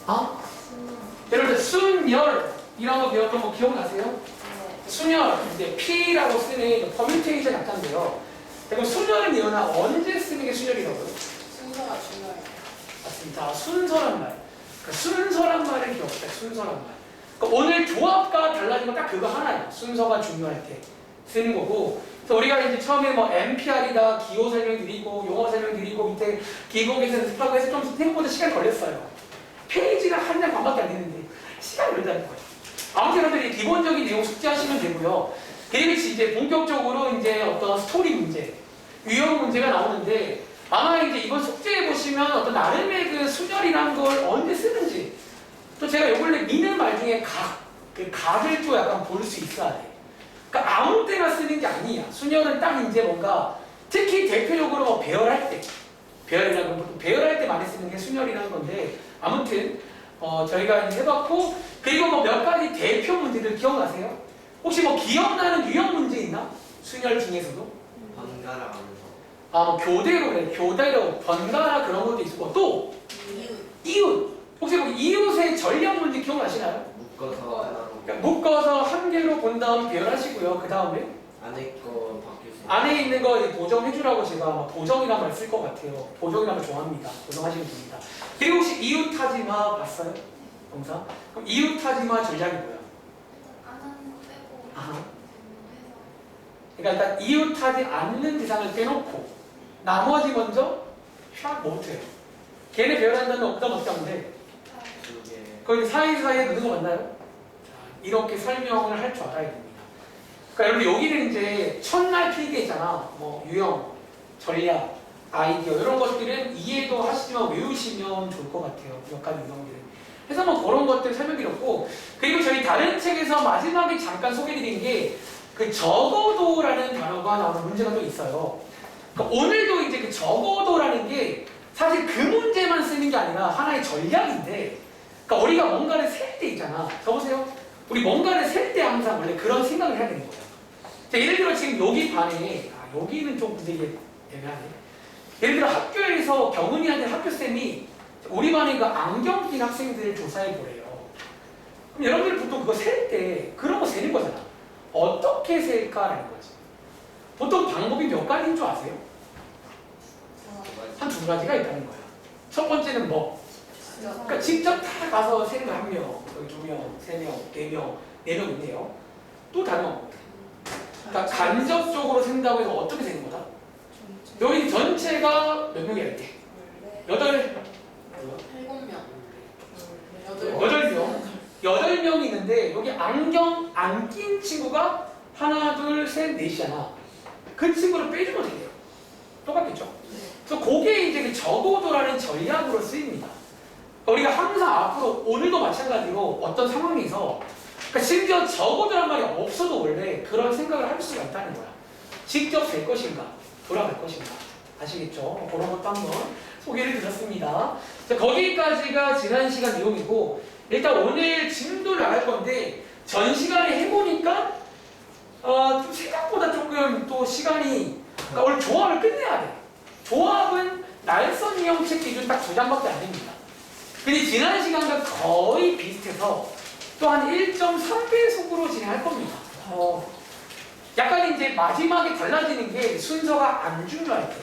아? 여러분들 순열이라는 거 배웠던 거 기억나세요? 순열, 이제 P라고 쓰는 퍼뮤테이션 약자인데요. 그럼 순열은 이거나 언제 쓰는 게 순열이라고요? 순서가 중요해요. 맞습니다. 순서란 말. 그러니까 순서란 말을 기억해. 순서란 말. 그러니까 오늘 조합과 달라진 건 딱 그거 하나예요. 순서가 중요할 때 쓰는 거고. 그래서 우리가 이제 처음에 뭐 NPR이다 기호 설명드리고 용어 설명드리고 밑에 기본에서 연습하고 해서 좀 생각보다 시간이 걸렸어요. 페이지가 한 장 반밖에 안 되는데 시간이 걸린다는 거예요. 아무튼 여러분들이 기본적인 내용 숙지하시면 되고요. 그리고 이제 본격적으로 이제 어떤 스토리 문제, 유형 문제가 나오는데 아마 이제 이번 숙제해 보시면 어떤 나름의 그 순열이란 걸 언제 쓰는지 또 제가 요 근래 미는 말 중에 그 각을 또 약간 볼 수 있어야 돼. 그러니까 아무 때나 쓰는 게 아니야. 순열은 딱 이제 뭔가 특히 대표적으로 뭐 배열할 때, 배열할 때 많이 쓰는 게 순열이라는 건데 아무튼 저희가 이제 해봤고 그리고 뭐 몇 가지 대표 문제들 기억나세요? 혹시 뭐 기억나는 유형 문제 있나? 순열 중에서도? 번갈아 가면서 뭐 교대로 그래. 교대로 번갈아 그런 것도 있고 또 이웃. 혹시 뭐 이웃의 전략 문제 기억나시나요? 묶어서 하나로 그러니까 묶어서 한 개로 본 다음 배열하시고요. 그 다음에 안에 거 바뀔 수 안에 있는 거 이제 보정해주라고 제가 아마 보정이란 말 쓸 것 같아요. 보정이란 말 좋아합니다. 보정하시면 됩니다. 그리고 혹시 이웃하지마 봤어요? 동사? 그럼 이웃하지마 전략이 뭐야? 아하. 그러니까 일단 이웃하지 않는 대상을 빼놓고 나머지 먼저 샥 못해요. 걔네 배열한다면 없다 못하는데 두개 거기 사이사이에 넣는 거 맞나요? 자, 이렇게 설명을 할 줄 알아야 됩니다. 그러니까 여러분 여기는 이제 첫날 필기 있잖아. 뭐 유형, 전략, 아이디어 이런 것들은 이해도 하시지만 외우시면 좋을 것 같아요. 몇 가지 유형들은. 그래서 뭐 그런 것들 설명드렸고 그리고 저희 다른 책에서 마지막에 잠깐 소개드린 게 그 적어도라는 단어가 나오는 문제가 또 있어요. 그러니까 오늘도 이제 그 적어도라는 게 사실 그 문제만 쓰는 게 아니라 하나의 전략인데 그러니까 우리가 뭔가를 셀 때 있잖아. 적으세요. 우리 뭔가를 셀 때 항상 원래 그런 생각을 해야 되는 거예요. 자, 예를 들어 지금 여기 반에 여기는 좀 되게 애매하네. 예를 들어 학교에서 경은이한테 학교쌤이 우리 반에 그 안경 낀 학생들을 조사해 보래요. 그럼 여러분들 보통 그거 셀 때 그런 거 세는 거잖아. 어떻게 셀까라는 거지. 보통 방법이 몇 가지인 줄 아세요? 한 두 가지가 있다는 거야. 첫 번째는 뭐? 그러니까 직접 다 가서 세는 거 한 명, 여기 두 명, 세 명, 네 명, 네 명 있네요. 또 다른 거. 그러니까 간접적으로 센다고 해서 어떻게 세는 거다? 여기 전체가 몇 명이야 이렇게? 8명. 8명이 있는데 여기 안경 안 낀 친구가 하나, 둘, 셋, 넷이잖아. 그 친구를 빼주면 어떻게 돼요? 똑같겠죠? 그래서 그게 이제 그 적어도라는 전략으로 쓰입니다. 우리가 항상 앞으로 오늘도 마찬가지로 어떤 상황에서 그러니까 심지어 적어도란 말이 없어도 원래 그런 생각을 할 수가 있다는 거야. 직접 될 것인가? 돌아갈 것인가? 아시겠죠? 그런 것도 한번 소개를 드렸습니다. 자, 거기까지가 지난 시간 내용이고 일단 오늘 진도를 나갈 건데 전 시간에 해보니까 좀 생각보다 조금 또 시간이 그러니까 오늘 조합을 끝내야 돼. 조합은 날선 이형책 기준 딱 2장밖에 안 됩니다. 근데 지난 시간과 거의 비슷해서 또 한 1.3배속으로 진행할 겁니다. 약간 이제 마지막에 달라지는 게 순서가 안 중요할 때.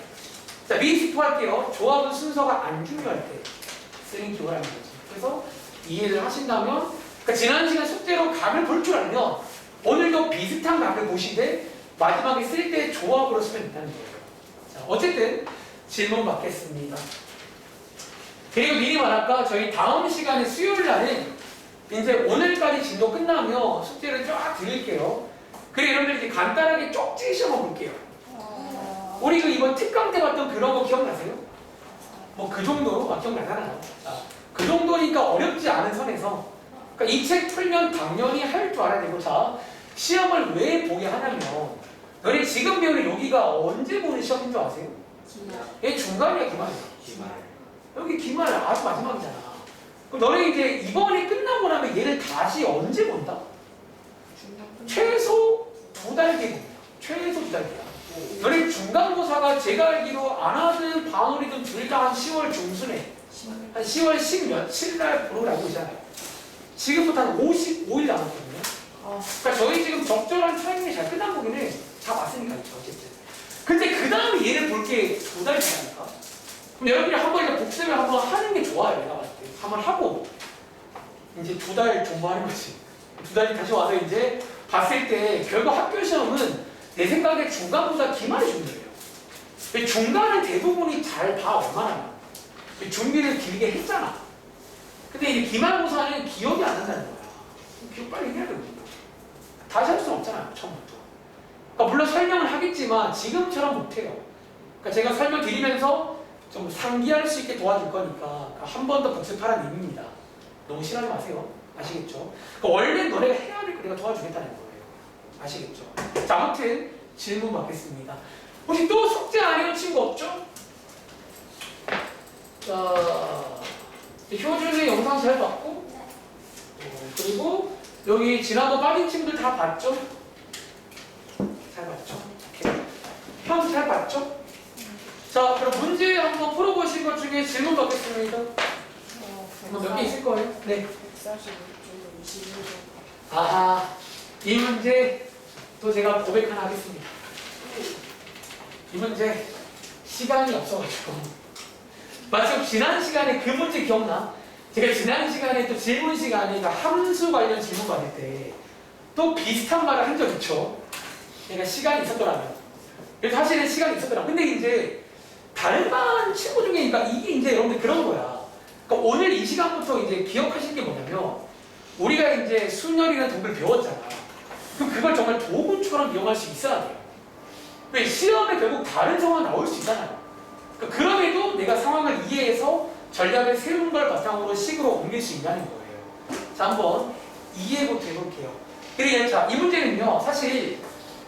자, 미리 스포할게요. 조합은 순서가 안 중요할 때 쓰는 기호라는 거지. 그래서 이해를 하신다면, 그러니까 지난 시간 숙제로 각을 볼 줄 알면 오늘도 비슷한 각을 보시되 마지막에 쓸 때 조합으로 쓰면 된다는 거예요. 자, 어쨌든 질문 받겠습니다. 그리고 미리 말할까? 저희 다음 시간에 수요일 날은 이제 오늘까지 진도 끝나면 숙제를 쫙 드릴게요. 그리고 여러분들 이제 간단하게 쪽지 시험 볼게요. 우리 그 이번 특강 때 봤던 그런 거 기억나세요? 뭐 그 정도로 기억나잖아요. 그 정도니까 어렵지 않은 선에서 그러니까 이 책 풀면 당연히 할 줄 알아야 되고 자 시험을 왜 보게 하냐면 너네 지금 배우는 여기가 언제 보는 시험인 줄 아세요? 얘 중간이야 기말이야. 여기 기말 아주 마지막이잖아. 그럼 너네 이제 이번에 끝나고 나면 얘를 다시 언제 본다? 최소 2달 뒤에 봅니다. 최소 2달 뒤야. 너네 중간고사가 제가 알기로 안 하든 방울이든 둘 다 한 10월 중순에 한 10월 10 며칠 날 보러 알고 있잖아요. 지금부터 한 55일 남았거든요. 그러니까 저희 지금 적절한 타이밍이 잘 끝난 거기는 다 왔으니까 어쨌든. 근데 그 다음에 얘를 볼 게 2달이 지나니까. 그럼 여러분이 한번 이제 복습을 한번 하는 게 좋아요. 내가 봤을 때. 한번 하고 이제 2달 공부하는 거지. 2달이 다시 와서 이제 봤을 때 결국 학교 시험은 내 생각에 중간보다 기말이 중요해요. 중간은 대부분이 잘 봐 얼마나 준비를 길게 했잖아. 근데 이제 기말고사는 기억이 안 난다는 거야. 기억 빨리 해야 되거든요. 다시 할 수는 없잖아요. 처음부터. 그러니까 물론 설명을 하겠지만 지금처럼 못해요. 그러니까 제가 설명드리면서 좀 상기할 수 있게 도와줄 거니까 한 번 더 복습하라는 의미입니다. 너무 싫어하지 마세요. 아시겠죠? 그러니까 원래 너네가 해야 될 거 내가 도와주겠다는 거예요. 아시겠죠? 자, 아무튼 질문 받겠습니다. 혹시 또 숙제 안 해온 친구 없죠? 자, 효준이 영상 잘 봤고, 그리고 여기 지난번 빠진 친구들 다 봤죠? 잘 봤죠? 오케이. 형 잘 봤죠? 자, 그럼 문제 한번 풀어보신 것 중에 질문 받겠습니다. 몇 개 있을 거예요? 네. 145쪽 21쪽. 아하, 이 문제 또 제가 고백 하나 하겠습니다. 이 문제 시간이 없어가지고 마침 지난 시간에 그 문제 기억나? 제가 지난 시간에 또 질문 시간에 함수 관련 질문 받을 때 또 비슷한 말을 한 적 있죠. 내가 시간이 있었더라면. 그래서 사실은 시간이 있었더라. 근데 이제 다른 반 친구 중에 그러니까 이게 이제 여러분들 그런 거야. 그러니까 오늘 이 시간부터 이제 기억하실 게 뭐냐면 우리가 이제 순열이라는 도구를 배웠잖아. 그럼 그걸 정말 도구처럼 이용할 수 있어야 돼요. 왜? 시험에 결국 다른 상황이 나올 수 있잖아요. 그러니까 그럼에도 내가 상황을 이해해서 전략을 세운 걸 바탕으로 식으로 옮길 수 있다는 거예요. 자, 한번 이해부터 해볼게요. 그리고 자, 이 문제는요, 사실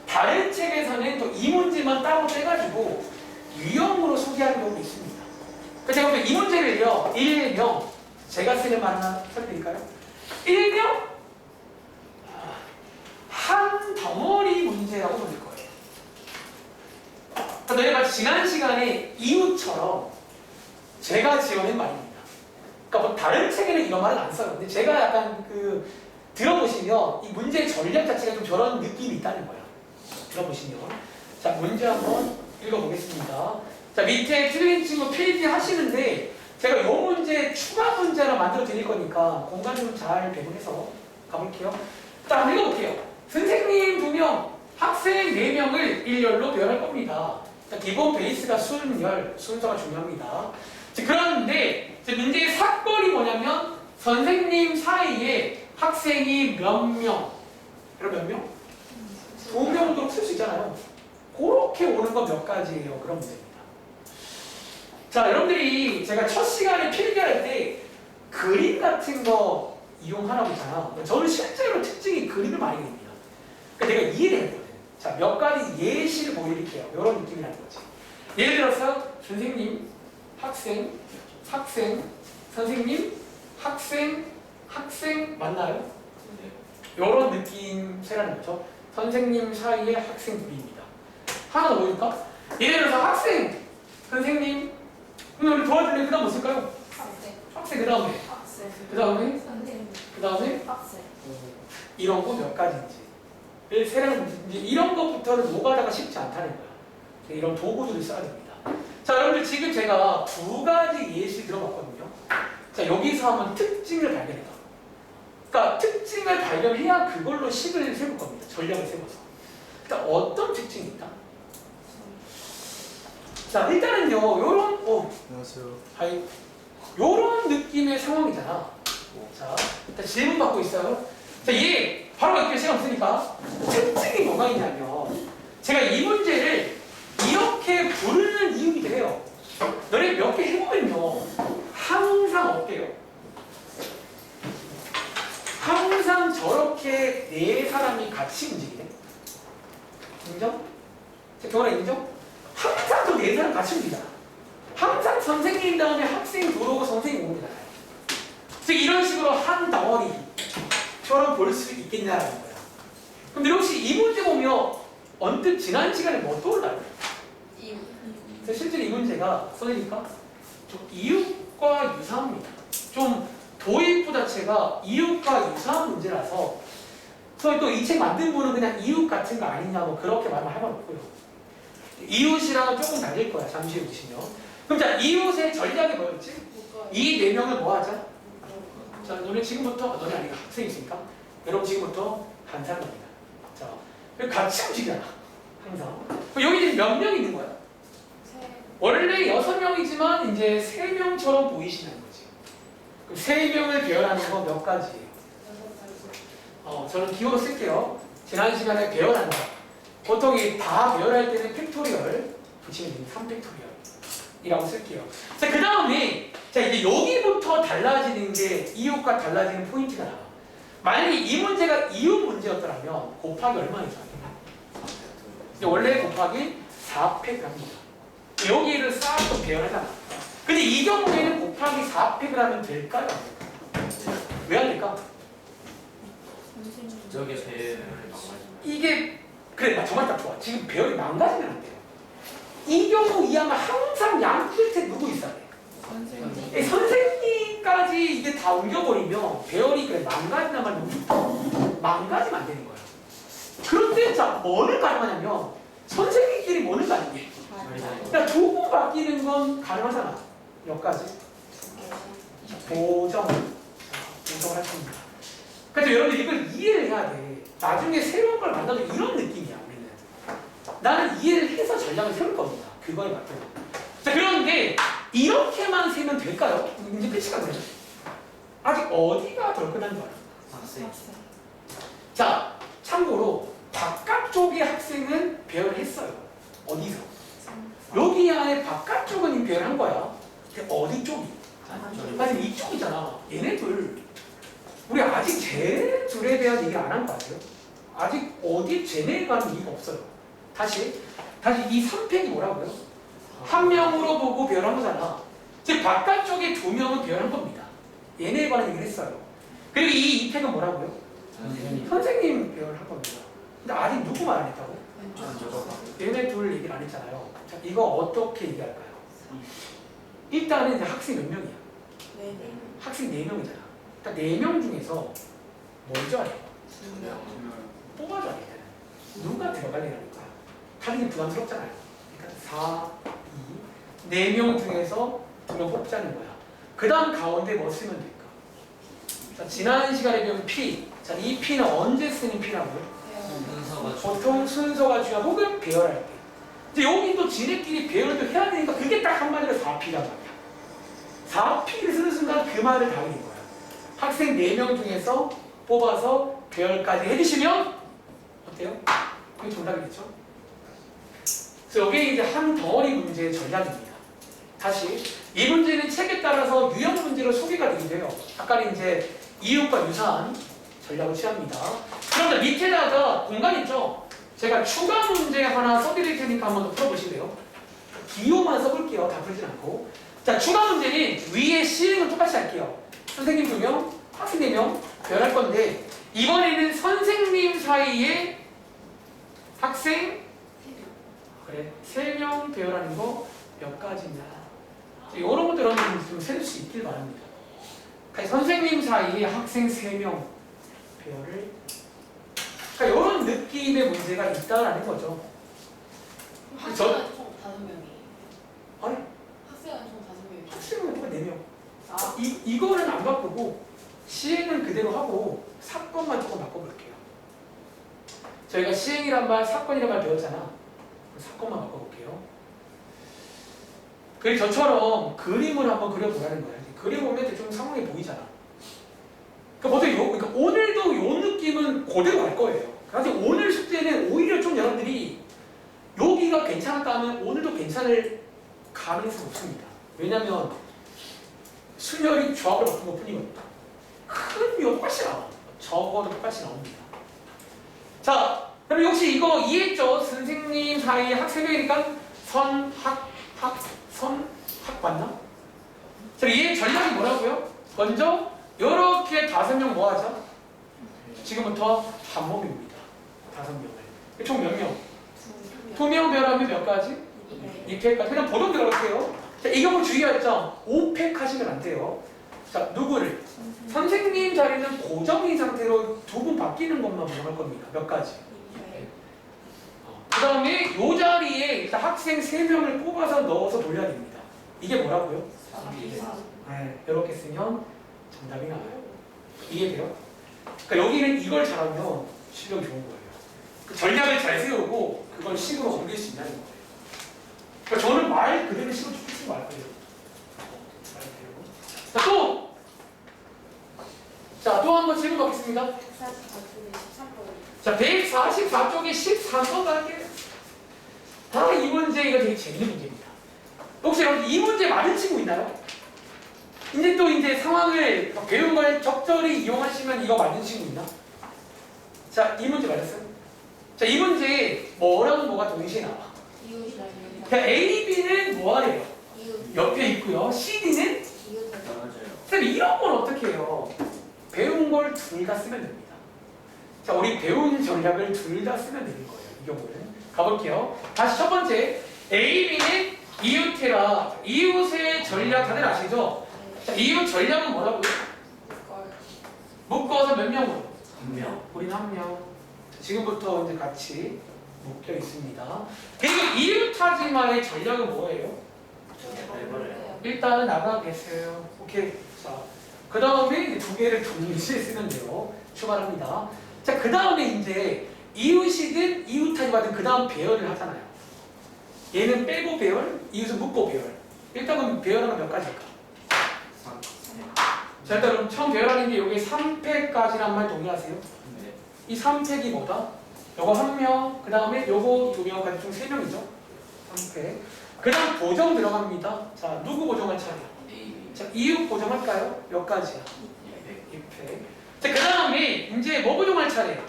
다른 책에서는 또 이 문제만 따로 떼가지고 유형으로 소개하는 경우도 있습니다. 그래서 제가 이 문제를요, 일명, 제가 쓰는 말 하나 설명드릴까요? 일명 한 덩어리 문제라고 부를 거예요. 그러니까 너희가 지난 시간에 이웃처럼 제가 지어낸 말입니다. 그러니까 뭐 다른 책에는 이런 말은 안 써요. 근데 제가 약간 들어보시면 이 문제 전략 자체가 좀 저런 느낌이 있다는 거야. 들어보시면. 자, 문제 한번 읽어보겠습니다. 자, 밑에 틀린 친구 필기 하시는데 제가 이 문제 추가 문제로 만들어 드릴 거니까 공간 좀 잘 배분해서 가볼게요. 자, 한번 읽어볼게요. 선생님 2명, 학생 4명을 일렬로 배열할 겁니다. 자, 기본 베이스가 순열, 순서가 중요합니다. 자, 그런데 문제의 사건이 뭐냐면 선생님 사이에 학생이 몇 명? 여러분 몇 명? 2명 정도 쓸 수 있잖아요. 그렇게 오는 건 몇 가지예요. 그런 문제입니다. 자, 여러분들이 제가 첫 시간에 필기할 때 그림 같은 거 이용하라고 했잖아. 저는 실제로 특징이 그림을 많이 그립니다. 그러니까 내가 이해를 했거든. 자, 몇 가지 예시를 보여드릴게요. 이런 느낌이라는 거지. 예를 들어서 선생님, 학생, 학생, 선생님, 학생, 학생 맞나요? 이런 느낌이라는 거죠. 선생님 사이에 학생 둘입니다. 하나 더 보니까 예를 들어서 학생, 선생님, 그럼 우리 도와줄래? 그 다음 뭐 쓸까요? 학생. 학생 그 다음에 학생. 그 다음에 선생님. 그 다음에 학생. 이런 거 몇 가지인지 이제 이런 것부터는 노가다가 쉽지 않다는 거야. 이런 도구들을 써야 됩니다. 자, 여러분들 지금 제가 2가지 예시 들어봤거든요. 자, 여기서 한번 특징을 발견해봐. 그러니까 특징을 발견해야 그걸로 식을 세울 겁니다. 전략을 세워서. 일단 어떤 특징이 있다? 자, 일단은요, 요런 안녕하세요. 하이 요런 느낌의 상황이잖아. 자, 일단 질문 받고 있어요. 자, 얘 바로 갈게요. 시간 없으니까. 특징이 뭐가 있냐면 제가 이 문제를 이렇게 부르는 이유기도 해요. 너네 몇 개 해보면요, 항상 어때요? 항상 저렇게 4사람이 같이 움직이네. 인정? 자, 경원아 인정? 항상 저 4사람 같이 움직이잖아. 항상 선생님 다음에 학생이 들어오고 선생님이 옵니다. 즉 이런 식으로 한 덩어리처럼 볼 수 있겠냐라는 거야. 근데 혹시 이 문제 보면 언뜻 지난 시간에 뭐 떠올라요? 이유. 실제로 이 문제가 써내니까 이웃 이웃과 유사합니다. 좀 도입부 자체가 이웃과 유사한 문제라서 그래서 또 이 책 만든 분은 그냥 이웃 같은 거 아니냐 뭐 그렇게 말을 할 건 없고요. 이웃이랑은 조금 다를 거야. 잠시 후에 보시면. 그럼 자 이웃의 전략이 뭐였지? 이 네 명을 뭐 하자? 자 너네 지금부터 너네 아니가 학생이 있으니까 여러분 지금부터 반사합니다. 자 같이 움직여라. 항상. 그럼 여기 지금 몇 명 있는 거야? 원래 6명이지만 이제 3명처럼 보이시는 거지. 그럼 3명을 배열하는 거 몇 가지예요? 저는 기호로 쓸게요. 지난 시간에 배열한다. 보통 이 다 배열할 때는 팩토리얼 붙이면 됩니다. 3팩토리얼이라고 쓸게요. 자, 그 다음에 자 이제 여기부터 달라지는 게 이웃과 달라지는 포인트가 나와. 만약에 이 문제가 이웃 문제였더라면 곱하기 얼마이죠? 원래 곱하기 4팩을 합니다. 여기를 쌓아서 배열하잖아. 근데 이 경우에는 곱하기 4팩을 하면 될까요? 왜 안 될까? 저게 배열을 망가지. 이게 그래 정말 딱 좋아. 지금 배열이 망가지면 안 돼요. 이 경우 이하면 항상 양 끝에 누구 있어야 돼? 선생님. 선생님까지 이게 다 옮겨버리면 배열이 그래 망가진단 말이야. 망가지면 안 되는 거야. 그런데 자 뭐를 가능하냐면 선생님끼리 뭐는 가능해. 그러니까 두고 바뀌는 건 가능하잖아. 몇 가지? 보정을 할 겁니다. 그래서 여러분들 이걸 이해를 해야 돼. 나중에 새로운 걸 만나도 이런 느낌이야. 우리는 나는 이해를 해서 전략을 세울 겁니다. 그거에 맞게. 자 그런데 이렇게만 세면 될까요? 이제 끝이가 되죠. 아직 어디가 덜 끝난 줄 알아? 학생. 자 참고로 바깥쪽의 학생은 배열했어요. 어디서? 여기 안에 바깥쪽은 배열한 거야. 근데 어디 쪽이? 아니 이쪽이잖아. 얘네들 우리 아직 쟤 둘에 대한 얘기를 안 한 거 아세요? 아직 어디 쟤네에 관한 얘기가 없어요. 다시 이 3팩이 뭐라고요? 한 명으로 보고 배열한 거잖아. 즉 바깥쪽에 2명은 배열한 겁니다. 얘네에 관한 얘기를 했어요. 그리고 이 2팩은 뭐라고요? 선생님 배열한 겁니다. 근데 아직 누구 말 안 했다고? 얘네 둘 얘기를 안 했잖아요. 자, 이거 어떻게 얘기할까요? 일단은 이제 학생 몇 명이야? 학생 4명이잖아. 그러니까 4명 중에서 뭘 줘야 돼? 뽑아줘야 돼. 누가 들어갈래라니까. 다른 게 부담스럽잖아요. 그러니까 4, 2, 4명 중에서 2명 뽑자는 거야. 그 다음 가운데 뭐 쓰면 될까? 자, 지난 시간에 배운 P. 자, 이 P는 언제 쓰는 P라고요? 보통 순서가 중요한 혹은 배열할 때. 이제 여기도 지네끼리 배열도 해야 되니까 그게 딱 한마디로 4P란 말이야. 4P를 쓰는 순간 그 말을 다 하게 된 거야. 학생 4명 중에서 뽑아서 배열까지 해주시면 어때요? 그게 정답이겠죠? 그래서 여기 이제 한 덩어리 문제의 전략입니다. 다시 이 문제는 책에 따라서 유형 문제로 소개가 되기도 해요. 아까는 이제 이웃과 유사한 전략을 취합니다. 그런데 밑에다가 공간 있죠? 제가 추가 문제 하나 써드릴 테니까 한번 더 풀어보실래요? 기호만 써볼게요. 다 풀진 않고. 자, 추가 문제는 위에 시행은 똑같이 할게요. 선생님 2명, 학생 4명 배열할 건데 이번에는 선생님 사이에 학생 그래 3명 배열하는 거 몇 가지냐. 이런 것들은 좀 세줄 수 있길 바랍니다. 그러니까 선생님 사이에 학생 3명 배열을 그러니까 이런 느낌의 문제가 있다라는 거죠. 학생은 총 5명이. 아니 학생은 총 5명이. 학생은 누가 4명. 아, 이거는 안 바꾸고 시행은 그대로 하고 사건만 조금 바꿔볼게요. 저희가 시행이란 말, 사건이란 말 배웠잖아. 사건만 바꿔볼게요. 그리고 저처럼 그림을 한번 그려보라는 거야. 그림 보면 대충 상황이 보이잖아. 그러니까 보통 그러니까 오늘도 요 느낌은 그대로 갈 거예요. 그래서 오늘 숙제는 오히려 좀 여러분들이 여기가 괜찮았다 하면 오늘도 괜찮을 가능성이 높습니다. 왜냐면 순열이 조합을 바꾼 것 뿐이거든요. 큰 비가 똑같이 나와. 적어도 똑같이 나옵니다. 자, 그럼 혹시 이거 이해했죠? 선생님 사이에 학생이니까 선, 학 맞나? 자, 얘 전략이 뭐라고요? 먼저 이렇게 5명 뭐 하자? 지금부터 한 몸입니다. 5명을. 총 몇 명? 2명 배열하면 몇 가지? 2팩까지. 그냥 보통 들어갈게요. 자, 이거 뭐 주의할 점. 오펙 하시면 안 돼요. 자, 누구를? 선생님 자리는 고정인 상태로 두 분 바뀌는 것만 보정할 겁니다. 몇 가지. 그 다음에 이 자리에 일단 학생 3명을 뽑아서 넣어서 돌려야 됩니다. 이게 뭐라고요? 네, 이렇게 쓰면 정답이 나와요. 이해돼요? 그러니까 여기는 이걸 잘하면 실력이 좋은 거예요. 그 전략을 잘 세우고 그걸 식으로 옮길 수 있다는 거예요. 그러니까 저는 말 그대로 식으로 쭉쭉 말 거예요. 자, 또! 자, 또 한 번 질문 받겠습니다. 144쪽에 13번. 자, 144쪽에 13번 갈게요. 아, 이 문제 이거 되게 재밌는 문제입니다. 혹시 여러분 이 문제 맞은 친구 있나요? 이제 또 이제 상황을 배운 걸 적절히 이용하시면 이거 맞은 친구 있나? 자, 이 문제 맞았어요? 자, 이 문제 뭐랑 뭐가 동시에 나와? 자, A, B는 뭐하래요? 옆에 있고요. C, D는? 맞아요. 선생님 이런 건 어떻게 해요? 배운 걸 둘 다 쓰면 됩니다. 자, 우리 배운 전략을 둘 다 쓰면 되는 거예요. 이 경우는. 가볼게요. 다시 첫 번째. A, B는 이웃해라. 이웃의 전략 다들 아시죠? 자, 이웃 전략은 뭐라고요? 묶어서 몇 명으로? 한 명. 우리는 한 명. 지금부터 이제 같이 묶여 있습니다. 그리고 이웃하지마의 전략은 뭐예요? 일단은 나가 계세요. 오케이. 자, 그 다음에 두 개를 동시에 쓰면 돼요. 출발합니다. 자, 그 다음에 이제 이웃이든 이웃하지마든 그 다음 배열을 하잖아요. 얘는 빼고 배열, 이웃은 묶고 배열. 일단은 배열하면 몇 가지일까? 자, 일단 그럼 처음 배열하는 게 여기 3팩까지란 말 동의하세요? 네. 이 3팩이 뭐다? 요거 1명, 그 다음에 요거 2명까지 총 3명이죠? 3팩. 그 다음 보정 들어갑니다. 자, 누구 보정할 차례야? A. 자, 이웃 보정할까요? 몇 가지야? 200. 2팩. 자, 그 다음에 이제 뭐 보정할 차례야?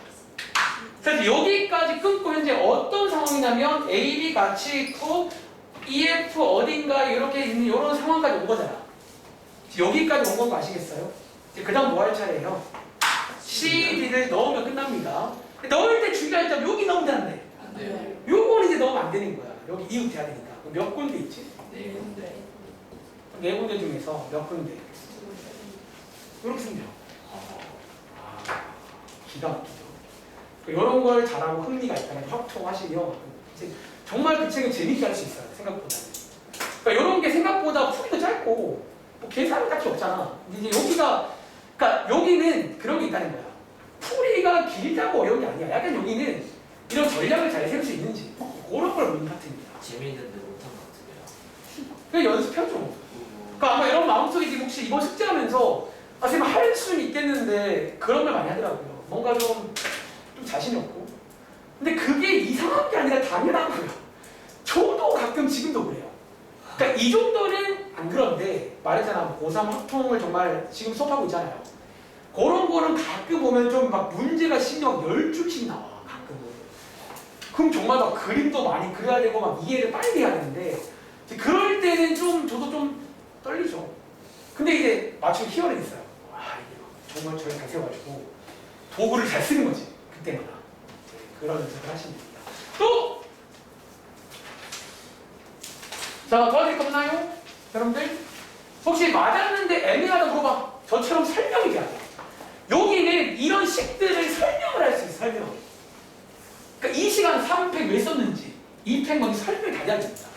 그래서 여기까지 끊고 현재 어떤 상황이냐면 A, B 같이 있고 EF 어딘가 이렇게 있는 이런 상황까지 온 거잖아. 여기까지 온 거 아시겠어요? 그 다음 뭐 할 차례예요? C, D를 넣으면 끝납니다. 넣을 때 주의할 점 여기 넣으면 되는데 안 돼요. 요거는 이제 넣으면 안 되는 거야. 여기 이웃 돼야 되니까. 그럼 몇 군데 있지? 네 군데. 네 군데 중에서 몇 군데? 이렇게 쓰면 돼요. 기가 막히죠. 이런 걸 잘하고 흥미가 있다면 확통하시면 이제 정말 그 책을 재밌게 할 수 있어요. 생각보다는. 그러니까 이런 게 생각보다 풀이도 짧고 뭐 계산이 딱히 없잖아. 이제 여기가 그러니까 여기는 그런 게 있다는 거야. 풀이가 길다고 어려운 게 아니야. 약간 여기는 이런 전략을 잘 세울 수 있는지 그런 걸 보는 파트입니다. 재미있는데 못한 것 같아요. 그냥 연습해줘. 그러니까 아마 이런 마음속에 지금 혹시 이번 숙제하면서 아 선생님 할 수는 있겠는데 그런 걸 많이 하더라고요. 뭔가 좀 자신이 없고. 근데 그게 이상한 게 아니라 당연하고요. 저도 가끔 지금도 그래요. 그러니까 이 정도는 안 그런데 말했잖아. 고3 학통을 정말 지금 수업하고 있잖아요. 그런 거는 가끔 보면 좀 막 문제가 신경 12줄씩 나와. 가끔은. 그럼 정말 막 그림도 많이 그려야 되고 막 이해를 빨리 해야 되는데 이제 그럴 때는 좀 저도 좀 떨리죠. 근데 이제 마침 희열이 있어요. 와 이게 정말 저를 잘 세워가지고 도구를 잘 쓰는 거지. 그때마다. 네, 그런 연습을 하시면 됩니다. 또! 자, 도와드릴 거 없나요? 여러분들? 혹시 맞았는데 애매하다 물어봐. 저처럼 설명이 돼야 돼. 여기는 이런 식들을 설명을 할 수 있어요. 설명. 그러니까 이 시간 3팩 왜 썼는지 2팩 먼저 설명이 다 돼야 됩니다.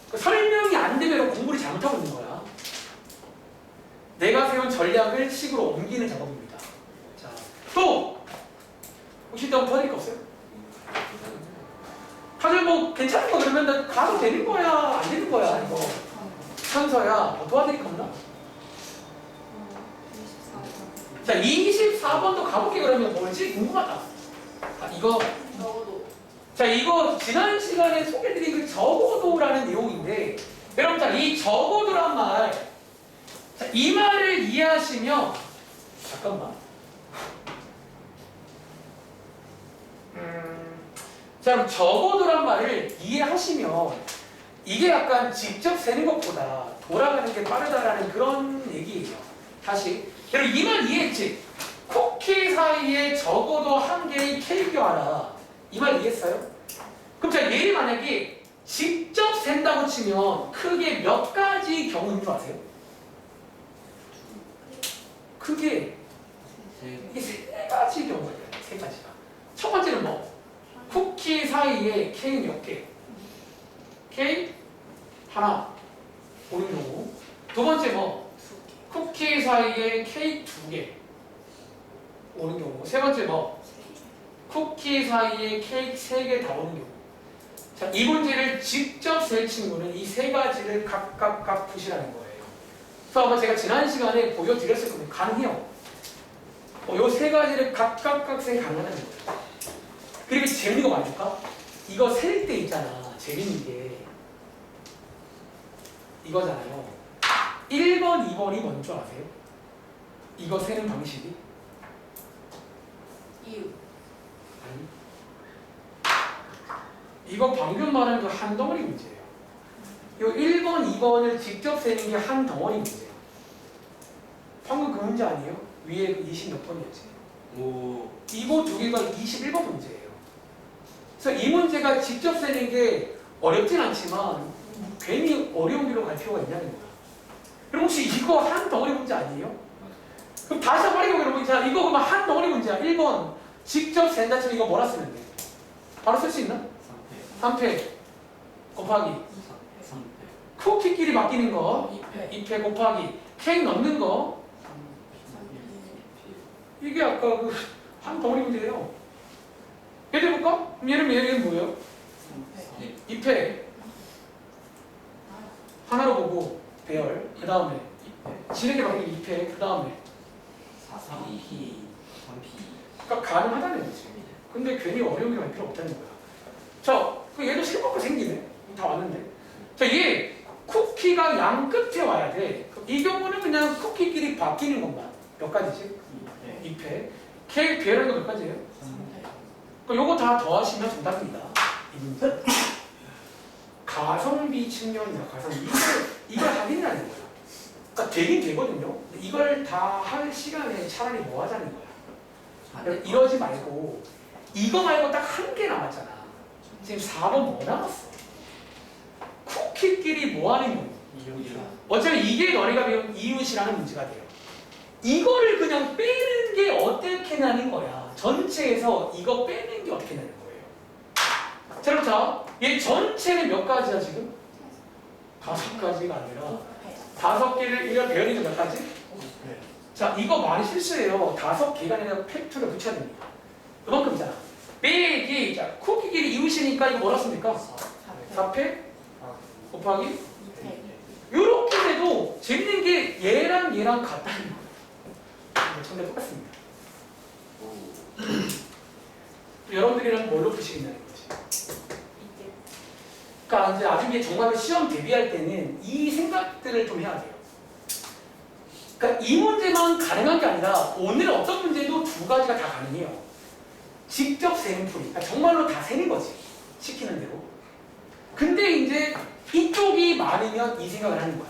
그러니까 설명이 안 되면 공부를 잘못하고 있는 거야. 내가 세운 전략을 식으로 옮기는 작업입니다. 자, 또! 혹시 또 도와드릴 거 없어요? 다들 뭐 괜찮은 거 그러면 가도 되는 거야? 안 되는 거야? 이거. 현서야, 도와드릴 거 없나? 자, 24번도 가볼게 그러면 뭐지? 궁금하다. 아, 이거. 적어도. 자, 이거 지난 시간에 소개해드린 그 적어도라는 내용인데, 여러분, 자, 이 적어도란 말, 자, 이 말을 이해하시면, 잠깐만. 자, 그럼 적어도란 말을 이해하시면, 이게 약간 직접 세는 것보다 돌아가는 게 빠르다라는 그런 얘기예요. 다시. 여러분 이 말 이해했지? 쿠키 사이에 적어도 한 개의 케이크 하나. 이 말 이해했어요? 그럼 자 얘를 만약에 직접 센다고 치면 크게 몇 가지 경우인 줄 아세요? 크게 이게 세 가지 경우가 있어요. 세 가지가. 첫 번째는 뭐? 쿠키 사이에 케이크 몇 개? 케이크 하나 오는 경우. 두 번째 뭐? 쿠키 사이에 케이크 두 개 오는 경우. 세 번째 뭐? 쿠키 사이에 케이크 세 개 다 오는 경우. 자, 이 문제를 직접 셀 친구는 이 세 가지를 각각 푸시라는 거예요. 그래서 아마 제가 지난 시간에 보여드렸을 겁니다. 가능해요. 요 세 가지를 각각 세 가능하다는 거예요. 그리고 재밌는 거 말할까? 이거 셀 때 있잖아. 재밌는 게 이거잖아요. 1번, 2번이 뭔 줄 아세요? 이거 세는 방식이? 이유. 아니. 이거 방금 말한 그 한 덩어리 문제예요. 요 1번, 2번을 직접 세는 게 한 덩어리 문제예요. 방금 그 문제 아니에요? 위에 그 20 몇 번이었지? 오. 이거 두 개가 21번 문제예요. 그래서 이 문제가 직접 세는 게 어렵진 않지만 괜히 어려운 길로 갈 필요가 있냐는 거야. 그럼 혹시 이거 한 덩어리 문제 아니에요? 그럼 다시 한번 해보게 여러분. 자, 이거 그러면 한 덩어리 문제야. 1번 직접 센다 치면 이거 뭐라 쓰면 돼? 바로 쓸 수 있나? 3패 곱하기 3패. 쿠키끼리 바뀌는 거 2패. 2패 곱하기 케이크 넣는 거 이게 아까 그 한 덩어리 문제예요. 예를 들어볼까? 그럼 얘는 뭐예요? 2패 하나로 보고 배열 그 다음에 진에게 바뀌는 2패 그 다음에 3P. 3P. 그러니까 가능하다는 거지. 근데 괜히 어려운 게 갈 필요 없다는 거야. 자, 그 얘도 실버가 생기네. 다 왔는데. 자, 얘 쿠키가 양 끝에 와야 돼. 이 경우는 그냥 쿠키끼리 바뀌는 것만. 몇 가지지? 2패. 케이크 배열하는 거 몇 가지예요? 3패. 그럼 요거 다 더하시면 정답입니다. 이 문제. 가성비 측면이야. 가성비. 이걸 확인하는 거야. 그러니까 되긴 되거든요. 근데 이걸 다 할 시간에 차라리 뭐 하자는 거야. 그러니까 이러지 말고 이거 말고 딱 한 개 남았잖아. 지금 4번 뭐 남았어? 쿠키끼리 뭐 하는 경우? 어차피 이게 너네가 배운 이웃이라는 문제가 돼요. 이거를 그냥 빼는 게 어떻게 나는 거야. 전체에서 이거 빼는 게 어떻게 나는 거예요. 자, 그럼 자, 얘 전체는 몇 가지야 지금? 5가지가 아니라 5개를 이런 배열이 몇 가지? 자, 이거 많이 실수해요. 5개가 아니라 팩트를 붙여야 됩니다. 그만큼이잖아. 빼기, 자, 쿠키끼리 이웃이니까 이거 뭐라 씁니까? 4패 곱하기 2패. 이렇게 돼도 재밌는 게 얘랑 같다는 거예요. 전부 다 똑같습니다. 여러분들이랑 뭘로 푸시겠냐는 거지. 그러니까 이제 나중에 정말 시험 대비할 때는 이 생각들을 좀 해야 돼요. 그러니까 이 문제만 가능한 게 아니라 오늘 어떤 문제도 2가지가 다 가능해요. 직접 세는 풀이. 그러니까 정말로 다 세는 거지. 시키는 대로. 근데 이제 이쪽이 많으면 이 생각을 하는 거야.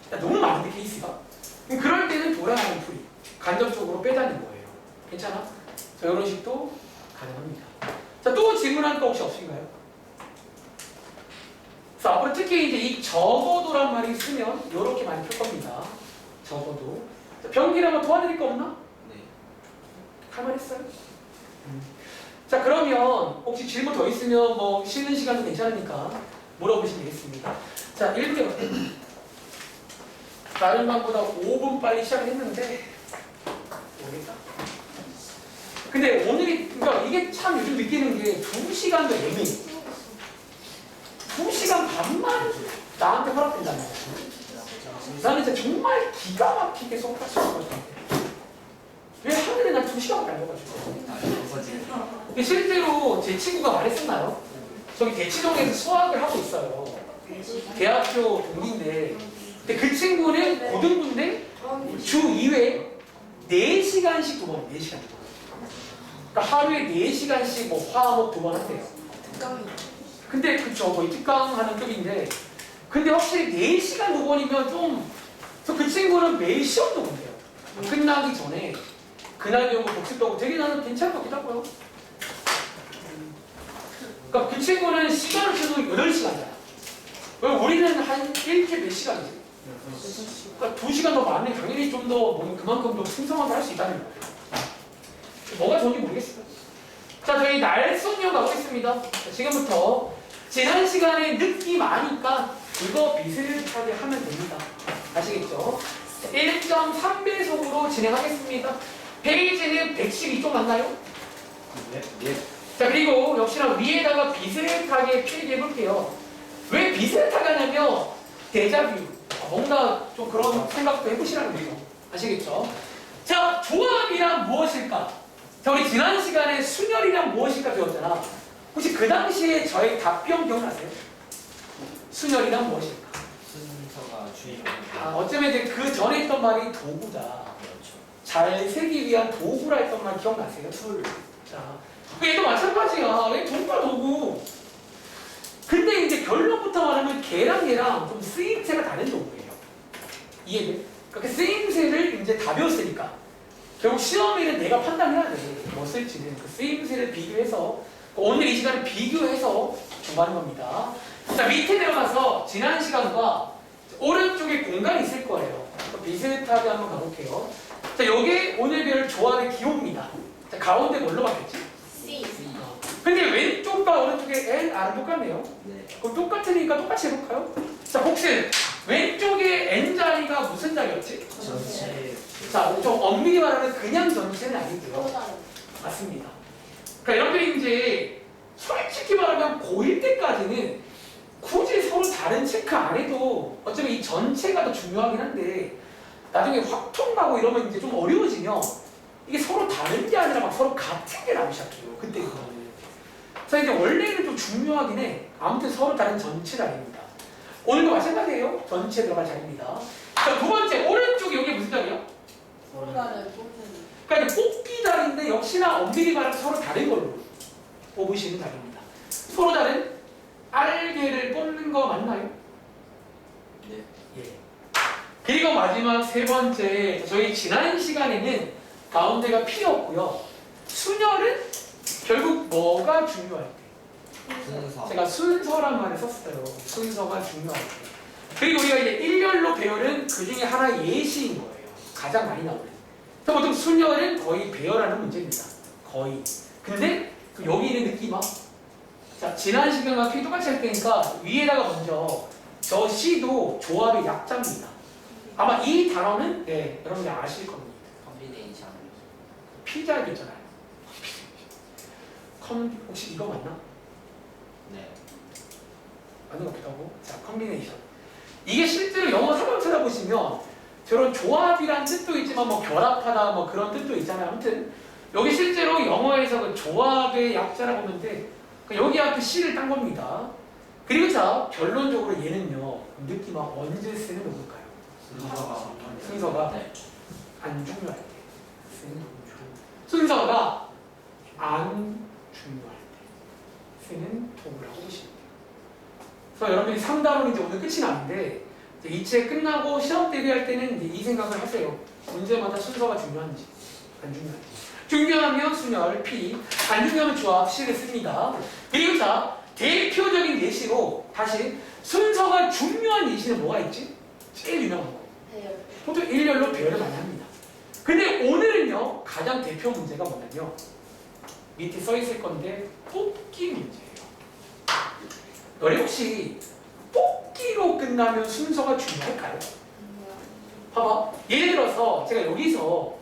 그러니까 너무 많은데 케이스가. 그럴 때는 돌아가는 풀이. 간접적으로 빼자는 거예요. 괜찮아? 자, 이런 식도 가능합니다. 자, 또 질문할 거 혹시 없으신가요? 그래서 앞으로 특히 이제 이 적어도란 말이 있으면 이렇게 많이 풀 겁니다. 적어도. 자, 병기를 한번 도와드릴 거 없나? 네. 할 말 있어요? 자, 그러면 혹시 질문 더 있으면 뭐 쉬는 시간도 괜찮으니까 물어보시면 되겠습니다. 자, 1분에 어때요? 다른 방보다 5분 빨리 시작을 했는데 모르겠다. 근데 오늘이 그러니까 이게 참 요즘 느끼는 게 2시간도 예민해. 2시간 반만 나한테 허락된다는 거야. 나는 진짜 정말 기가 막히게 수업할 수 있을 것 같아. 왜 하늘에 난 2시간밖에 안 줘가지고. 근데 실제로 제 친구가 말했었나요? 저기 대치동에서 수학을 하고 있어요. 대학교 동기인데, 근데 그 친구는 고등부인데 주 2회 4시간씩 2번, 4시간. 그러니까 하루에 4시간씩 뭐 화목 2번 한대요. 특강이. 근데 그쵸, 거의 특강하는 급인데, 근데 확실히 4시간 5번이면 좀, 그래서 그 친구는 매일 시험도 본대요. 끝나기 전에 그날 연구 복습도 하고 되게 나는 괜찮을 것 같기도 하고요. 그러니까 그 친구는 시간을 쳐도 8시간이잖아. 그럼 우리는 한 일주일에 몇 시간이지? 6시. 그러니까 2시간 더 많으면 당연히 좀 더 그만큼 더 풍성하게 할 수 있다는 거예요. 뭐가 좋은지 모르겠어요. 자, 저희 날속력 가보겠습니다. 자, 지금부터 지난 시간에 느낌 아니까 이거 비슷하게 하면 됩니다. 아시겠죠? 1.3배속으로 진행하겠습니다. 페이지는 112쪽 맞나요? 네. 네. 자, 그리고 역시나 위에다가 비슷하게 필기해 볼게요. 왜 비슷하게 하냐면 데자뷰, 뭔가 좀 그런 생각도 해보시라는 거죠. 아시겠죠? 자, 조합이란 무엇일까? 자, 우리 지난 시간에 순열이란 무엇일까 배웠잖아. 혹시 그 당시에 저의 답변 기억나세요? 순열이란 무엇일까? 순서가 주의를 어쩌면 이제 그 전에 했던 말이 도구다. 그렇죠. 잘 세기 위한 도구라 했던 말 기억나세요? 툴. 자, 얘도 마찬가지야. 얘 도구가 도구. 근데 이제 결론부터 말하면 걔랑 얘랑 좀 쓰임새가 다른 도구예요. 이해돼? 그러니까 쓰임새를 이제 다 배웠으니까 결국 시험에는 내가 판단해야 돼. 뭐 쓸지는 그 쓰임새를 비교해서 오늘 이 시간에 비교해서 정하는 겁니다. 자, 밑에 내려가서 지난 시간과 오른쪽에 공간이 있을 거예요. 비슷하게 한번 가볼게요. 자, 요게 오늘 배울 조합의 기호입니다. 자, 가운데 뭘로 바뀌었지? C. 근데 왼쪽과 오른쪽에 N, R은 똑같네요. 네. 그럼 똑같으니까 똑같이 해볼까요? 자, 복습. 왼쪽에 N 자리가 무슨 자리였지? 전체. 자, 좀 엄밀히 말하면 그냥 전체는 아니고요. 또 다른. 맞습니다. 그러니까 여러분들이 이제 솔직히 말하면 고1 때까지는 굳이 서로 다른 체크 안 해도 어쩌면 이 전체가 더 중요하긴 한데 나중에 확통 나고 이러면 이제 좀 어려워지면 이게 서로 다른 게 아니라 막 서로 같은 게 나오기 시작해요. 그때부터는. 그래서 이제 원래는 좀 중요하긴 해. 아무튼 서로 다른 전체 자리입니다. 오늘도 마찬가지예요. 전체 들어갈 자리입니다. 자, 두 번째 오른쪽이 여기 무슨 자리야? 서로 다른 뽑는. 그러니까 이제 뽑기 자리인데 역시나 엄밀히 말하면 서로 다른 걸로 뽑으시는 자리입니다. 서로 다른 알개를 뽑는 거 맞나요? 네. 예. 그리고 마지막 세 번째, 저희 지난 시간에는 가운데가 P였고요. 순열은 결국 뭐가 중요할 때? 순서. 제가 순서란 말을 썼어요. 순서가 중요할 때. 그리고 우리가 이제 일렬로 배열은 그 중에 하나 예시인 거예요. 가장 많이 나오는. 그래서 보통 순열은 거의 배열하는 문제입니다. 거의. 근데 그 여기 있는 느낌아. 자, 지난 시간과 P 똑같이 할 테니까 위에다가 먼저 저 C도 조합의 약자입니다. 아마 이 단어는 네, 여러분이 아실 겁니다. 컴비네이션. P자리도 있잖아요. 혹시 이거 맞나? 네. 맞는 것 같기도 하고. 자, 컴비네이션. 이게 실제로 영어 사전 찾아보시면 저런 조합이란 뜻도 있지만 뭐 결합하다 뭐 그런 뜻도 있잖아요. 아무튼 여기 실제로 영어에서 그 조합의 약자라고 보는데 여기 앞에 C를 딴 겁니다. 그리고 자, 결론적으로 얘는요. 느낌 막 언제 쓰는 거 볼까요? 순서가 네. 안 중요할 때 쓰는 도구죠. 순서가 안 중요할 때 쓰는 도구라고 보시면 돼요. 그래서 여러분들이 3단원이 이제 오늘 끝이 나는데 이 책 끝나고 시험 대비할 때는 이제 이 생각을 하세요. 문제마다 순서가 중요한지 안 중요한지. 중요하면 순열 P, 안 중요하면 조합 C를 씁니다. 그리고 자, 대표적인 예시로 다시 순서가 중요한 예시는 뭐가 있지? 제일 유명한 거. 배열. 보통 일렬로 배열을 많이 합니다. 근데 오늘은요, 가장 대표 문제가 뭐냐면 밑에 써 있을 건데 뽑기 문제예요. 너네 혹시 뽑기로 끝나면 순서가 중요할까요? 봐봐. 예를 들어서 제가 여기서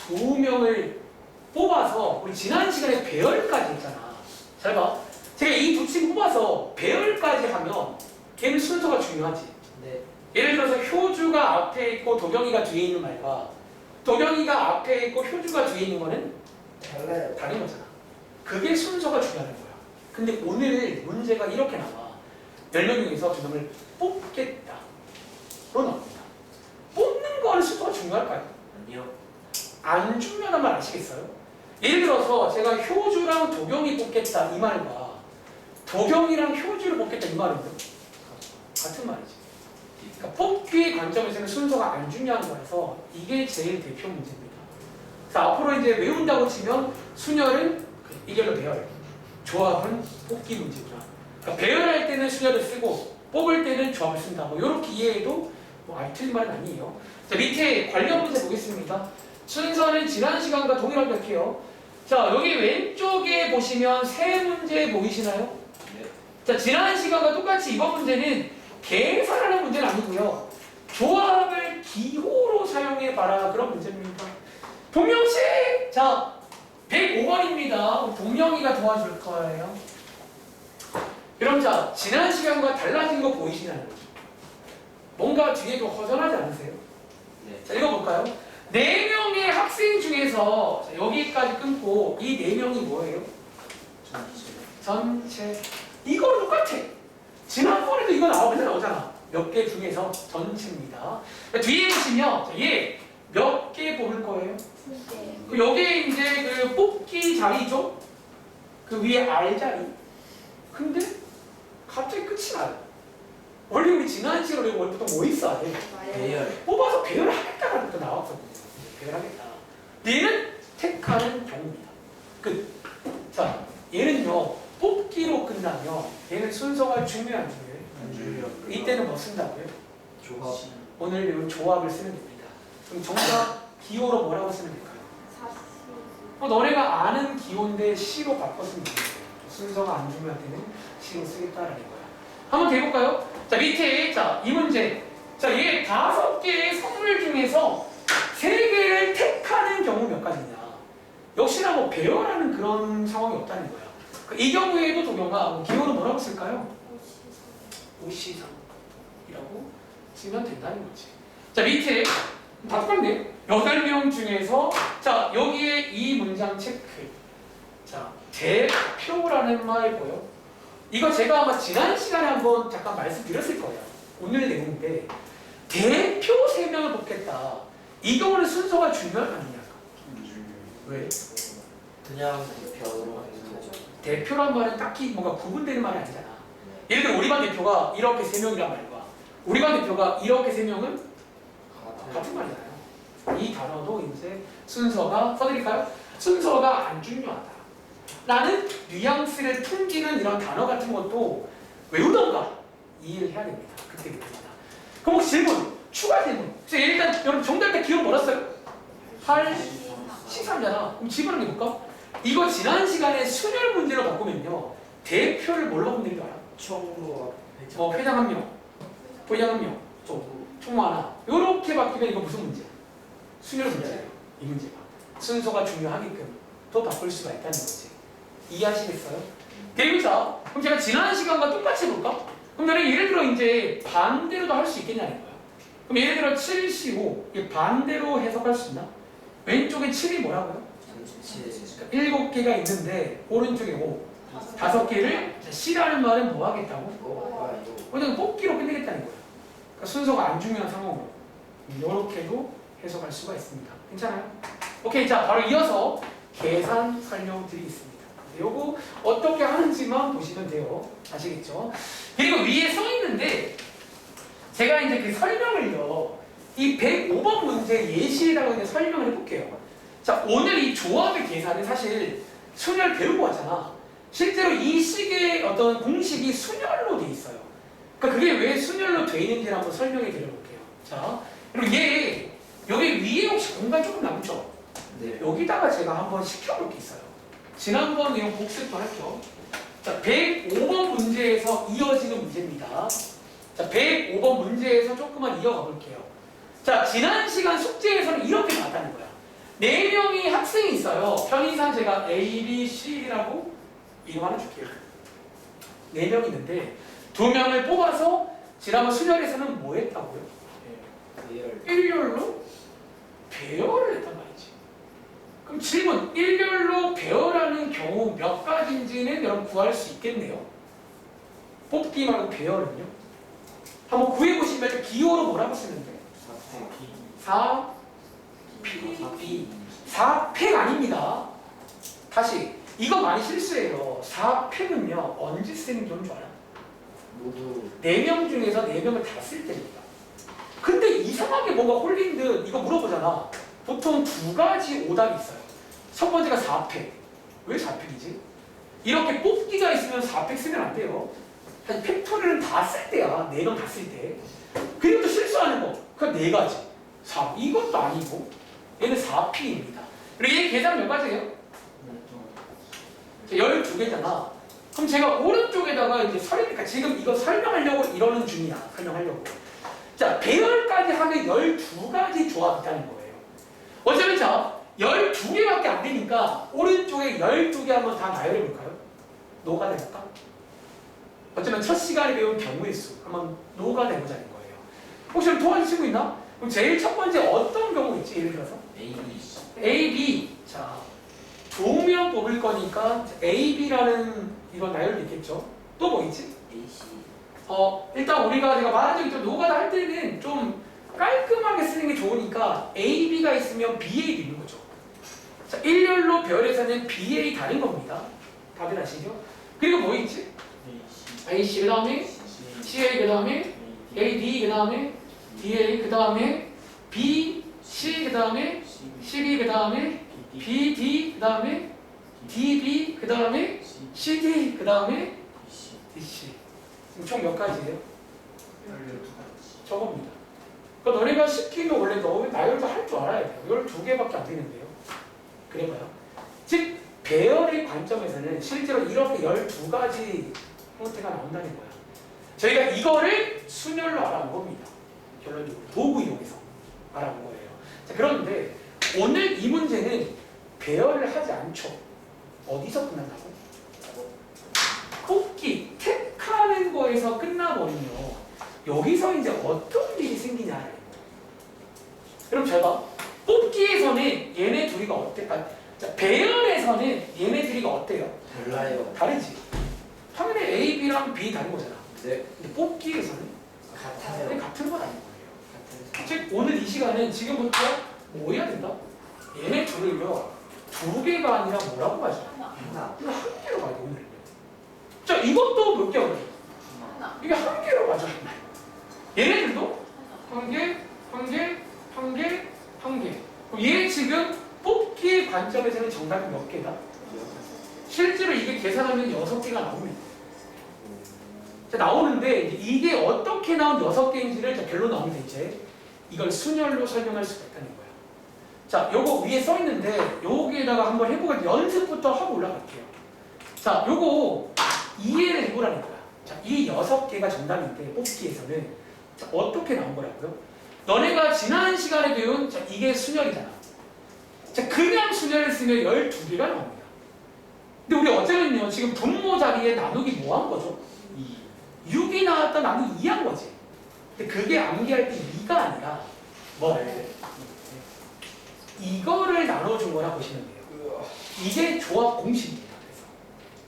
2명을 뽑아서 우리 지난 시간에 배열까지 했잖아. 잘 봐. 제가 이 두 친구 뽑아서 배열까지 하면 걔는 순서가 중요하지. 네. 예를 들어서 효주가 앞에 있고 도경이가 뒤에 있는 말과 도경이가 앞에 있고 효주가 뒤에 있는 거는 달라요. 다른 거잖아. 그게 순서가 중요한 거야. 근데 오늘 문제가 이렇게 나와. 10명 중에서 2명을 뽑겠다. 로 나옵니다. 뽑는 거는 순서가 중요할까요? 아니요. 안 중요한 말 아시겠어요? 예를 들어서 제가 효주랑 도경이 뽑겠다 이 말과 도경이랑 효주를 뽑겠다 이 말은 같은 말이지. 그러니까 뽑기의 관점에서는 순서가 안 중요한 거라서 이게 제일 대표 문제입니다. 그래서 앞으로 이제 외운다고 치면 순열은 일렬로 배열, 조합은 뽑기 문제구나. 그러니까 배열할 때는 순열을 쓰고 뽑을 때는 조합을 쓴다. 뭐 이렇게 이해해도 뭐 아주 틀린 말은 아니에요. 자, 밑에 관련 문제 보겠습니다. 순서는 지난 시간과 동일하게 할게요. 자, 여기 왼쪽에 보시면 세 문제 보이시나요? 네. 자, 지난 시간과 똑같이 이번 문제는 계산하는 문제는 아니고요. 조합을 기호로 사용해봐라 그런 문제입니다. 동명씨! 자, 105번입니다. 동명이가 도와줄 거예요. 그럼 자, 지난 시간과 달라진 거 보이시나요? 뭔가 뒤에 좀 허전하지 않으세요? 네. 자, 읽어볼까요? 4명의 학생 중에서 자, 여기까지 끊고 이 4명이 뭐예요? 전체. 이거랑 똑같아. 지난번에도 이거 맨날 나오잖아. 몇 개 중에서 전체입니다. 그러니까 뒤에 보시면 얘 몇 개 뽑을 거예요? 그 여기에 이제 그 뽑기 자리죠? 그 위에 R 자리. 근데 갑자기 끝이 나요. 원래 우리 지난 시간에 보통 뭐 있어야 돼? 배열. 뽑아서 배열하겠다가 또 나왔거든요. 배열하겠다. 얘는 택하는 경우입니다. 끝. 자, 얘는요 뽑기로 끝나면 얘는 순서가 중요한 중요해요. 이때는 뭐 쓴다고요? 조합. 오늘 배운 조합을 쓰면 됩니다. 그럼 정답 기호로 뭐라고 쓰면 될까요? 너네가 아는 기호인데 C로 바꿨으면 돼요. 순서가 안 중요할 때는 C로 쓰겠다라는 거야. 한번 더 해볼까요? 자, 밑에 자, 이 문제. 자, 얘 5개의 선물 중에서 3개를 택하는 경우 몇 가지냐? 역시나 뭐 배열하는 그런 상황이 없다는 거야. 이 경우에도 동영아 기호는 뭐라고 쓸까요? 오시상이라고 쓰면 된다는 거지. 자, 밑에 다 똑같네요. 8명 중에서 자, 여기에 이 문장 체크. 자, 대표라는 말 보여? 이거 제가 아마 지난 시간에 한번 잠깐 말씀드렸을 거예요. 오늘 내용인데 대표 3명을 뽑겠다. 이 경우는 순서가 중요한 아니냐? 왜? 그냥 대표로 대표란 말은 딱히 뭔가 구분되는 말이 아니잖아. 예를 들어 우리 반 대표가 이렇게 3명이란 말과 우리 반 대표가 이렇게 3명은 같은 말이잖아요. 이 단어도 이제 순서가 써드릴까요? 순서가 안 중요하다. 라는 뉘앙스를 풍기는 이런 단어 같은 것도 외우던가 이해를 해야 됩니다. 그때그때마다. 그럼 혹시 질문, 추가 질문. 일단 여러분 정답 때 기억 뭐랬어요? 8, 13잖아. 그럼 질문 한번 해볼까? 이거 지난 시간에 순열 문제로 바꾸면요. 대표를 뭘로 바꾸면 되는 거 알아? 총무와 회장 1명, 부회장 1명, 총무 하나. 요렇게 바뀌면 이거 무슨 문제야? 순열 문제예요. 이 문제가. 순서가 중요하게끔 또 바꿀 수가 있다는 거지. 이해하시겠어요? 그리고 자, 그럼 제가 지난 시간과 똑같이 해볼까? 그럼 나는 예를 들어 이제 반대로도 할 수 있겠냐는 거야. 그럼 예를 들어 7, 15 반대로 해석할 수 있나? 왼쪽에 7이 뭐라고요? 7개가 있는데 오른쪽에 5 5개를 C라는 말은 뭐 하겠다고? 그냥 뽑기로 끝내겠다는 거예요. 그러니까 순서가 안 중요한 상황으로 이렇게도 해석할 수가 있습니다. 괜찮아요? 오케이, 자 바로 이어서 계산 설명드리겠습니다. 요거 어떻게 하는지만 보시면 돼요. 아시겠죠? 그리고 위에 써 있는데 제가 이제 그 설명을요 이 105번 문제 예시에다가 그냥 설명을 해볼게요. 자, 오늘 이 조합의 계산은 사실 순열 배우고 왔잖아. 실제로 이 식의 어떤 공식이 순열로 돼 있어요. 그러니까 그게 왜 순열로 돼 있는지 한번 설명해 드려볼게요. 자, 그리고 얘 여기 위에 혹시 공간 조금 남죠? 네. 여기다가 제가 한번 시켜볼 게 있어요. 지난번 내용 복습도 했죠. 자, 105번 문제에서 이어지는 문제입니다. 자, 105번 문제에서 조금만 이어가 볼게요. 자, 지난 시간 숙제에서는 이렇게 나왔다는 거야. 4명이 학생이 있어요. 편의상 제가 A, B, C라고 이거 하나 줄게요. 4명이 있는데 2명을 뽑아서 지난번 수련에서는 뭐 했다고요? 일렬로 배열을 했단 말이지. 그럼 질문, 일렬로 배열하는 경우 몇 가지인지는 여러분 구할 수 있겠네요. 뽑기 말고 배열은요? 한번 구해보시면 기호로 뭐라고 쓰는데? 4, P, 4팩 아닙니다. 다시, 이거 많이 실수해요. 4팩은요, 언제 쓰는 경우인 줄 알아? 모두 4명 중에서 4명을 다 쓸 때입니다. 근데 이상하게 뭔가 홀린 듯 이거 물어보잖아. 보통 2가지 오답이 있어요. 첫 번째가 4팩. 왜 4팩이지? 이렇게 뽑기가 있으면 4팩 쓰면 안 돼요. 사실 팩토리는 다 쓸 때야. 4명 다 쓸 때. 그리고 또 실수하는 거. 그건 4가지. 4. 이것도 아니고 얘는 4P입니다. 그리고 얘 계산 몇 가지예요? 12개잖아. 그럼 제가 오른쪽에다가 이제 그러니까 지금 이거 설명하려고 이러는 중이야. 설명하려고. 자, 배열까지 하면 12가지 조합이 있다는 거예요. 어쩌면 자, 12개밖에 안 되니까 오른쪽에 12개 한번 다 나열해 볼까요? 노가다 해볼까? 어쩌면 첫 시간에 배운 경우의 수 한번 노가다 해보자는 거예요. 혹시 여기 도와줄 친구 있나? 그럼 제일 첫 번째 어떤 경우 있지? 예를 들어서 A, A, B. 자, 2명 뽑을 거니까 A, B라는 이런 나열도 있겠죠. 또 뭐 있지? A, C. 일단 우리가 제가 말한 적이 좀 노가다 할 때는 좀 깔끔하게 쓰는 게 좋으니까 A, B가 있으면 BA도 있는 거죠. 자, 일렬로 별에서는 BA 다른 겁니다. 다들 아시죠? 그리고 뭐 있지? A, A, C. C 그 다음에 C. CA 그 다음에 A, D 그 다음에 DA 그 다음에 B, C 그 다음에 CB 그 다음에 B, D 그 다음에 DB 그 다음에 CD 그 다음에 DC. 지금 총 몇 가지예요? 저겁니다. 그러니까 너네가 시키면 원래 너 나열도 할 줄 알아야 돼요. 12개밖에 안 되는데요. 그래봐요. 즉 배열의 관점에서는 실제로 이렇게 12가지 형태가 나온다는 거야. 저희가 이거를 순열로 알아본 겁니다. 결론적으로 도구 이용해서 알아본 거예요. 자, 그런데 오늘 이 문제는 배열을 하지 않죠. 어디서 끝난다고? 뽑기, 택하는 거에서 끝나버리면 여기서 이제 어떤 일이 생기냐는 거예요. 그럼 제가 뽑기에서는 얘네 둘이가 어때? 자, 배열에서는 얘네 둘이가 어때요? 달라요. 다르지. 화면에 A, B랑 B 다른 거잖아. 네. 근데 뽑기에서는 같아요. 같은 건 아닌 거예요. 같은 즉 오늘 이 시간은 지금부터 뭐 해야 된다? 얘네 둘을요 2개가 아니라 뭐라고 하죠? 하나. 이거 1개로 가야 돼 오늘은요. 자 이것도 몇 개야? 이게 1개로 가죠. 얘네들도 1개, 1개, 1개, 1개. 얘 지금 뽑기의 관점에서는 정답이 몇 개다? 실제로 이게 계산하면 6개가 나옵니다. 자, 나오는데 이게 어떻게 나온 6개인지를 결론 나옵니다. 이제 이걸 순열로 설명할 수가 있다는 거야. 자, 요거 위에 써 있는데 여기에다가 한번 해보고 연습부터 하고 올라갈게요. 자, 요거 이해를 해보라는 거야. 자, 이 6개가 정답인데 뽑기에서는 자, 어떻게 나온 거라고요? 너네가 지난 시간에 배운 자, 이게 순열이잖아. 자, 그냥 순열을 쓰면 12개가 나옵니다. 근데 우리 어쩌면요 지금 분모 자리에 나누기 뭐 한 거죠? 6이 나왔다 나누기 2 한 거지. 근데 그게 암기할 때 2가 아니라 뭐? 이거를 나눠준 거라 보시면 돼요. 이게 조합 공식입니다. 그래서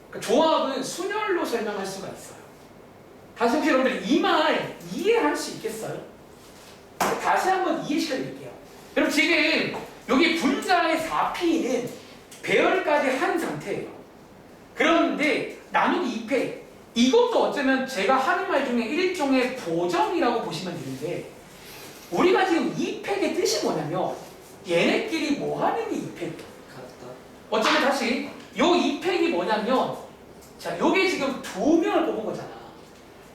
그러니까 조합은 순열로 설명할 수가 있어요. 다시 혹시 여러분들 이 말 이해할 수 있겠어요? 다시 한번 이해시켜 드릴게요. 여러분 지금 여기 분자의 4P는 배열까지 한 상태예요. 그런데 나누기 2패 이것도 어쩌면 제가 하는 말 중에 일종의 보정이라고 보시면 되는데 우리가 지금 2팩의 뜻이 뭐냐면 얘네끼리 뭐 하는 게 2팩이에요. 같다. 어쩌면 다시 요 2팩이 뭐냐면 자 요게 지금 2명을 뽑은 거잖아.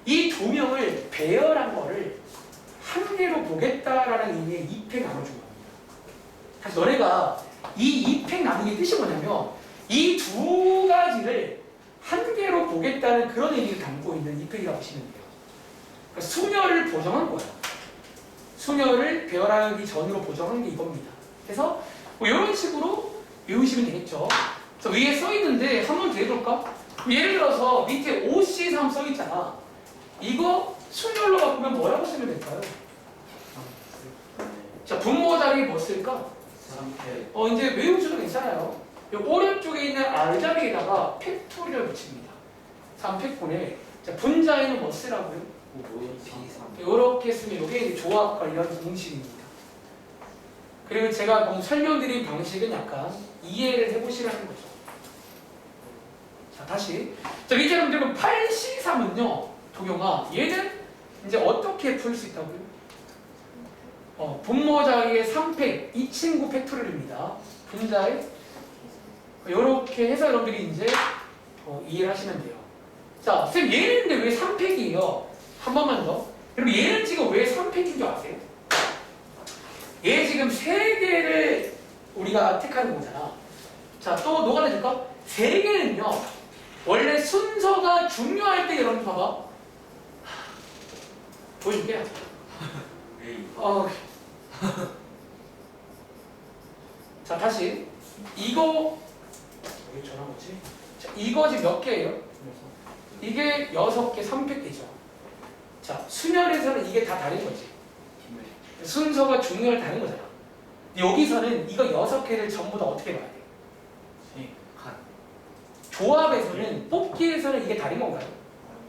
이 2명을 배열한 거를 한 개로 보겠다라는 의미의 2팩 나눠준 겁니다. 다시 너네가 이 2팩 나누기 뜻이 뭐냐면 이 2가지를 한 개로 보겠다는 그런 의미를 담고 있는 2팩이라고 보시면 돼요. 그러니까 순열을 보정한 거야. 순열을 배열하기 전으로 보정한 게 이겁니다. 그래서 뭐 이런 식으로 외우시면 되겠죠. 그래서 위에 써 있는데 한 번 더 해볼까? 예를 들어서 밑에 OC3 써 있잖아. 이거 순열로 바꾸면 뭐라고 쓰면 될까요? 자, 분모 자리에 뭐 쓸까? 3패. 이제 외우셔도 괜찮아요. 이 오른쪽에 있는 R 자리에다가 팩토리를 붙입니다. 3팩분에 자, 분자에는 뭐 쓰라고요? B3. 이렇게 쓰면 이게 조합 관련 공식입니다. 그리고 제가 방금 설명드린 방식은 약간 이해를 해보시라는 거죠. 자, 다시. 자, 이제 여러분들 8C3은요, 도경아, 얘는 이제 어떻게 풀 수 있다고요? 분모 자리에 3팩, 이 친구 팩토리입니다. 분자에 이렇게 해서 여러분들이 이제 이해를 하시면 돼요. 자, 쌤 얘는 근데 왜 3팩이에요? 한 번만 더. 그럼 얘는 지금 왜 3팩인 줄 아세요? 얘 지금 3개를 우리가 택하는 거잖아. 자, 또 녹아내줄까? 3개는요. 원래 순서가 중요할 때 여러분 봐봐. 보여줄게. A. 자, 다시. 이거 왜 전화 뭐지? 자, 이거 지금 몇 개예요? 이게 6개 3팩이죠. 자, 수면에서는 이게 다 다른 거지. 순서가 중요할 때 다른 거잖아. 여기서는 이거 6개를 전부 다 어떻게 봐야 돼? 간. 조합에서는 뽑기에서는 이게 다른 건가요?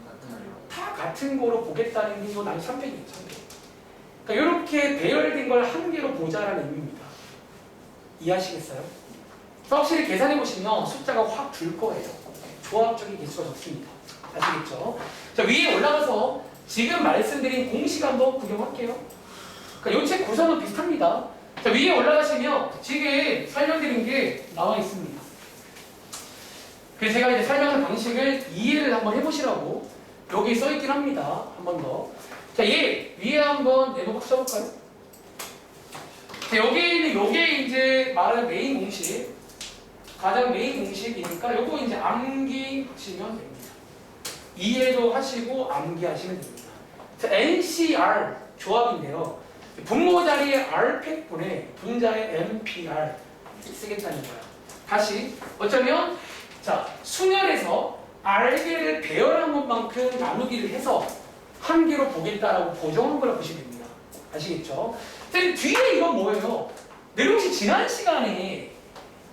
같은 다 같은 거로 보겠다는 게 이거 난 3팩이에요. 3팩. 그러니까 이렇게 배열된 걸 한 개로 보자라는 의미입니다. 이해하시겠어요? 확실히 계산해 보시면 숫자가 확 줄 거예요. 조합적인 개수가 적습니다. 아시겠죠? 자, 위에 올라가서 지금 말씀드린 공식 한번 구경할게요. 그러니까 이 책 구성은 비슷합니다. 자, 위에 올라가시면 지금 설명드린 게 나와 있습니다. 그래서 제가 이제 설명하는 방식을 이해를 한번 해보시라고 여기 써있긴 합니다. 한 번 더. 자, 얘 위에 한번 네모박 써볼까요? 자, 여기는 요게 이제 말하는 메인 공식, 가장 메인 공식이니까 요거 이제 암기하시면 됩니다. 이해도 하시고 암기하시면 됩니다. 자, NCR 조합인데요. 분모 자리에 R팩분에 분자에 NPR 쓰겠다는 거야. 다시 어쩌면 자, 수열에서 R개를 배열한 것만큼 나누기를 해서 한 개로 보겠다라고 보정한 거라고 보시면 됩니다. 아시겠죠? 선생님 뒤에 이건 뭐예요? 내가 혹시 지난 시간에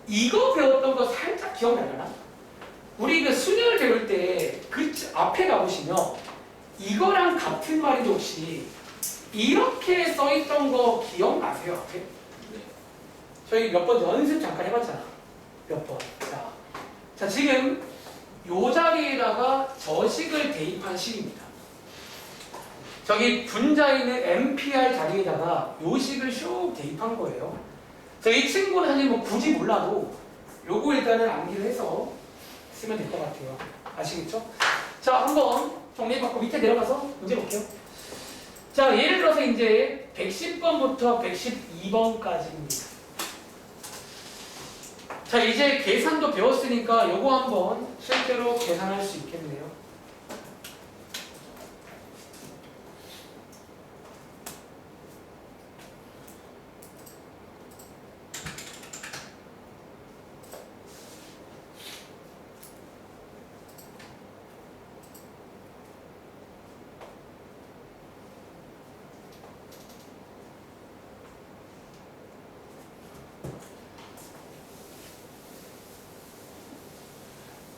이거 배웠던 거 살짝 기억나려나? 우리 그 수열 배울 때 그 앞에 가보시면 이거랑 같은 말인데 혹시 이렇게 써있던 거 기억나세요? 앞에? 네. 저희 몇 번 연습 잠깐 해봤잖아. 몇 번. 자, 지금 요 자리에다가 저식을 대입한 식입니다. 저기 분자에 있는 NPR 자리에다가 요 식을 슉 대입한 거예요. 자, 이 친구는 사실 뭐 굳이 몰라도 요거 일단은 암기를 해서 쓰면 될 것 같아요. 아시겠죠? 자, 한번 정리해봤고 밑에 내려가서 문제 볼게요. 자, 예를 들어서 이제 110번부터 112번까지입니다. 자, 이제 계산도 배웠으니까 요거 한번 실제로 계산할 수 있겠네요.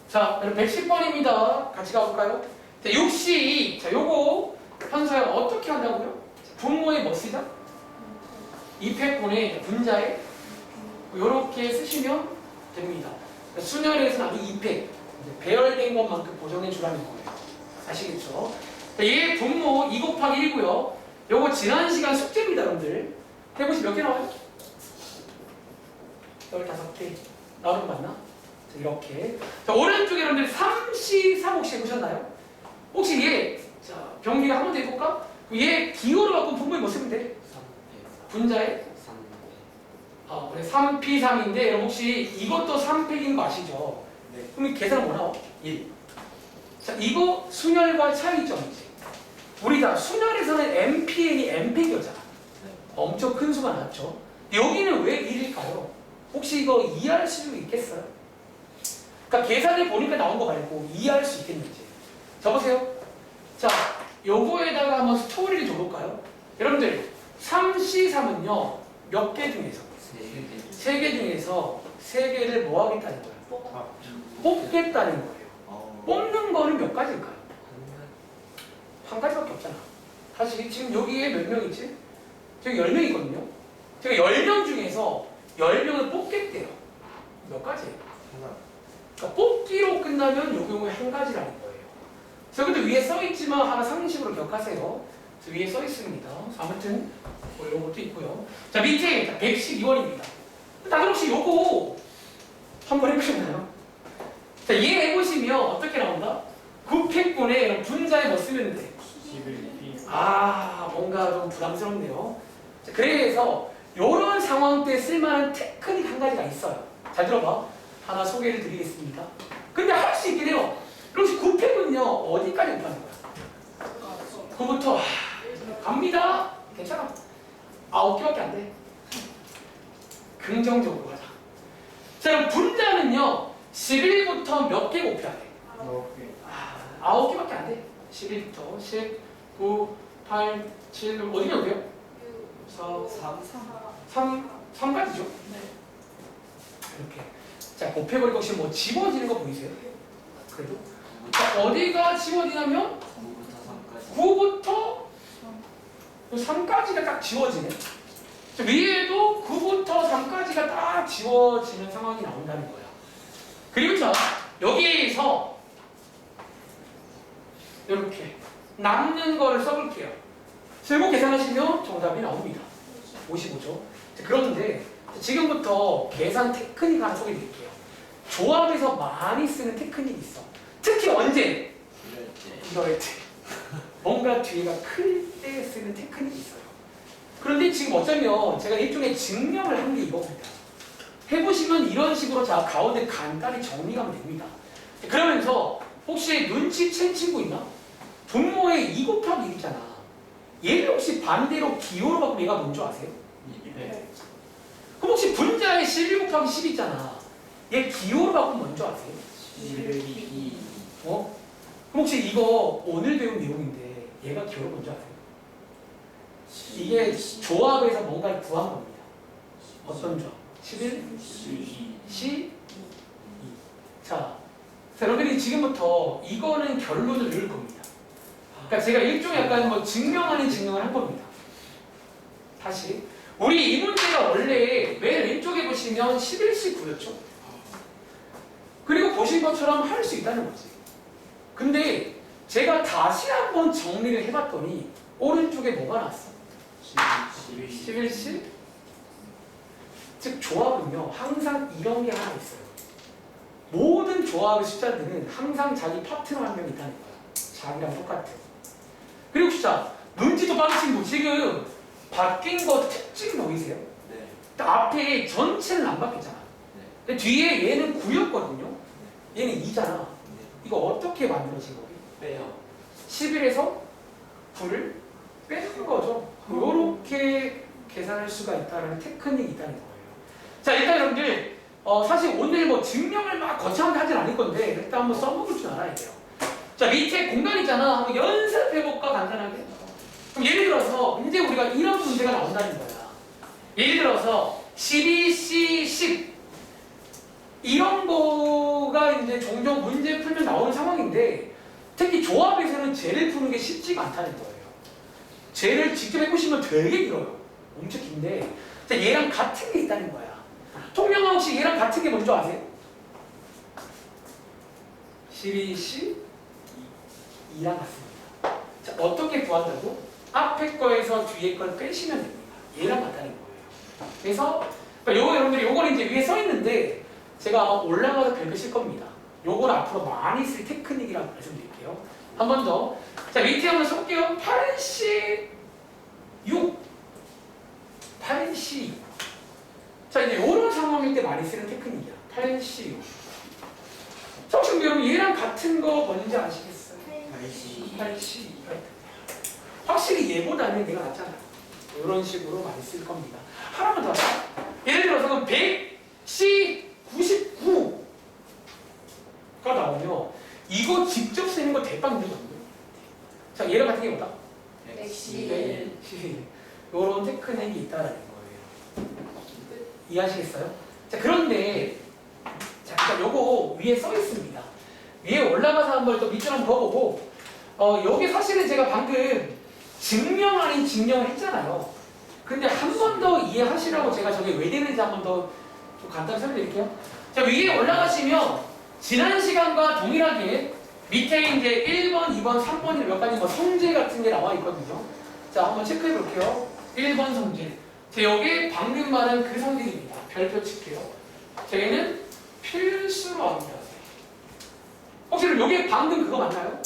자, 여러분 110번입니다. 같이 가볼까요? 자, 62. 자, 요거 현서야 어떻게 한다고요? 자, 분모에 뭐 쓰자? 2팩분의 분자에 요렇게 쓰시면 됩니다. 수열에서는 아주 2팩 배열된 것만큼 보정해 주라는 거예요. 아시겠죠? 자, 얘 분모 2 곱하기 1고요. 요거 지난 시간 숙제입니다, 여러분들. 해보시 몇 개 나와요? 15개. 나오는 거 맞나? 이렇게. 자, 오른쪽에 여러분들 3C, 3 혹시 해보셨나요? 혹시 얘, 자, 병기를 한 번 더 해볼까? 얘 기호로 바꾸면 분모에 뭐 쓰면 돼? 분자에? 그래, 3P3인데, 여러분 혹시 이것도 3팩인 거 아시죠? 네. 그럼 계산은 뭐 나와? 1. 자, 이거 순열과 차이점이지. 우리 다 순열에서는 MPN이 M팩이었잖아. 엄청 큰 수가 나왔죠. 여기는 왜 1일까요? 혹시 이거 이해할 수 있겠어요? 그러니까 계산을 보니까 나온 거 말고 이해할 수 있겠는지. 적으세요. 자, 요거에다가 한번 스토리를 줘볼까요? 여러분들 3C3은요 몇 개 중에서? 3개 중에서 3개를 뭐 하겠다는 거예요? 뽑겠다는 거예요. 뽑는 거는 몇 가지일까요? 한 가지밖에 없잖아. 사실 지금 여기에 몇 명이지? 저기 10명이거든요. 제가 10명 중에서 10명을 뽑겠대요. 몇 가지예요? 그러니까 뽑기로 끝나면 요 경우에 한 가지라는 거예요. 저기도 위에 써있지만 하나 상식으로 기억하세요. 저 위에 써있습니다. 아무튼 뭐 이런 것도 있고요. 자, 밑에 112원입니다. 다들 혹시 요거 한번 해보셨나요? 자, 얘 해보시면 어떻게 나온다? 9팩 때문에 이런 분자에 뭐 쓰면 돼? 11P. 아, 뭔가 좀 부담스럽네요. 자, 그래서 이런 상황 때 쓸만한 테크닉 한 가지가 있어요. 잘 들어봐. 하나 소개를 드리겠습니다. 근데 할 수 있긴 해요. 그럼 곱셈은요 어디까지 곱하는 거야? 그부터 갑니다. 괜찮아. 9개밖에 안 돼. 긍정적으로 가자. 자, 그럼 분자는요 11부터 몇 개 곱해야 돼? 9개밖에 안 돼. 11부터 10, 9, 8, 7, 어디 몇 개요? 4, 3까지죠? 이렇게. 자, 곱해버리고 혹시 뭐 집어지는 거 보이세요? 그래도? 자, 어디가 집어지냐면 9부터 3까지가 딱 지워지네. 자, 위에도 9부터 3까지가 딱 지워지는 상황이 나온다는 거야. 그리고 자, 여기에서 이렇게 남는 거를 써볼게요. 세고 계산하시면 정답이 나옵니다. 55죠. 그런데 지금부터 계산 테크닉 하나 소개해드릴게요. 조합에서 많이 쓰는 테크닉이 있어. 특히 언제? 이럴 때. 뭔가 뒤에가 클 때 쓰는 테크닉이 있어요. 그런데 지금 어쩌면 제가 일종의 증명을 한 게 이겁니다. 해보시면 이런 식으로 자 가운데 간단히 정리하면 됩니다. 그러면서 혹시 눈치챈 친구 있나? 분모에 2 곱하기 1 있잖아. 얘를 혹시 반대로 기호로 바꾸면 얘가 뭔 줄 아세요? 네. 그럼 혹시 분자에 11 곱하기 10 있잖아. 얘 기호로 바꾸면 뭔 줄 아세요? 11P. 어? 그럼 혹시 이거 오늘 배운 내용인데 얘가 기호로 뭔 줄 아세요? 이게 조합에서 뭔가를 구한 겁니다. 어떤 조합? 11, 12. 자, 여러분들이 지금부터 이거는 결론을 내릴 겁니다. 그러니까 제가 일종의 약간 뭐 증명 아닌 증명을 한 겁니다. 다시. 우리 이 문제가 원래 맨 왼쪽에 보시면 11씩 9였죠? 그리고 보신 것처럼 할 수 있다는 거지. 근데 제가 다시 한번 정리를 해봤더니 오른쪽에 뭐가 나왔어? 11씩? 즉 조합은요 항상 이런 게 하나 있어요. 모든 조합의 숫자들은 항상 자기 파트너 한 명 있다는 거야. 자기랑 똑같아. 그리고 진짜 눈치도 빠른 친구 지금 바뀐 거 특징 보이세요? 네. 앞에 전체는 안 바뀌었잖아. 근데 뒤에 얘는 9였거든요. 얘는 2잖아. 이거 어떻게 만들어진 거게? 빼요. 11에서 9를 빼는 거죠. 이렇게 계산할 수가 있다는 테크닉이 있다는 거예요. 자, 일단 여러분들 사실 오늘 뭐 증명을 막 거창하게 하진 않을 건데 일단 한번 써먹을 줄 알아야 돼요. 자, 밑에 공간 있잖아. 한번 연습해볼까 간단하게. 그럼 예를 들어서 이제 우리가 이런 문제가 나온다는 거야. 예를 들어서 12C 10 이런 거가 이제 종종 문제 풀면 나오는 상황인데 특히 조합에서는 쟤를 푸는 게 쉽지가 않다는 거예요. 쟤를 직접 해보시면 되게 길어요. 엄청 긴데 자, 얘랑 같은 게 있다는 거야. 통영아 혹시 얘랑 같은 게 뭔지 아세요? 12C 2랑 같습니다. 자, 어떻게 구한다고? 앞에 거에서 뒤에 걸 빼시면 됩니다. 얘랑 같다는 거예요. 그래서 요거 여러분들이 요거는 이제 위에 써 있는데 제가 아마 올라가서 별표 쓸 겁니다. 요걸 앞으로 많이 쓸 테크닉이라고 말씀드릴게요. 한 번 더. 자, 밑에 한번 써볼게요. 8C 6 8C 자, 이제 요런 상황일 때 많이 쓰는 테크닉이야. 8C 6 자, 혹시 여러분 얘랑 같은 거 뭔지 아시겠어요? 8C 확실히 얘보다는 얘가 낫잖아. 이런 식으로 많이 쓸 겁니다. 하나만 더 하자. 예를 들어서 100C 99가 나오면 이거 직접 쓰는 거 대빵 힘들거든요. 자, 얘랑 같은 게 뭐다? 111. 이런 테크닉이 있다는 거예요. 이해하시겠어요? 자, 그런데 자, 일단 요거 위에 써 있습니다. 위에 올라가서 한번 또 밑줄 한번 그어보고 여기 사실은 제가 방금 증명 아닌 증명을 했잖아요. 근데 한 번 더 이해하시라고 제가 저게 왜 되는지 한 번 더 좀 간단히 설명드릴게요. 자, 위에 올라가시면 지난 시간과 동일하게 밑에 이제 1번, 2번, 3번이 몇 가지 뭐 성질 같은 게 나와 있거든요. 자, 한번 체크해 볼게요. 1번 성질. 자, 여기 방금 말한 그 성질입니다. 별표 칠게요. 자, 얘는 필수로 합니다. 혹시 여기 방금 그거 맞나요?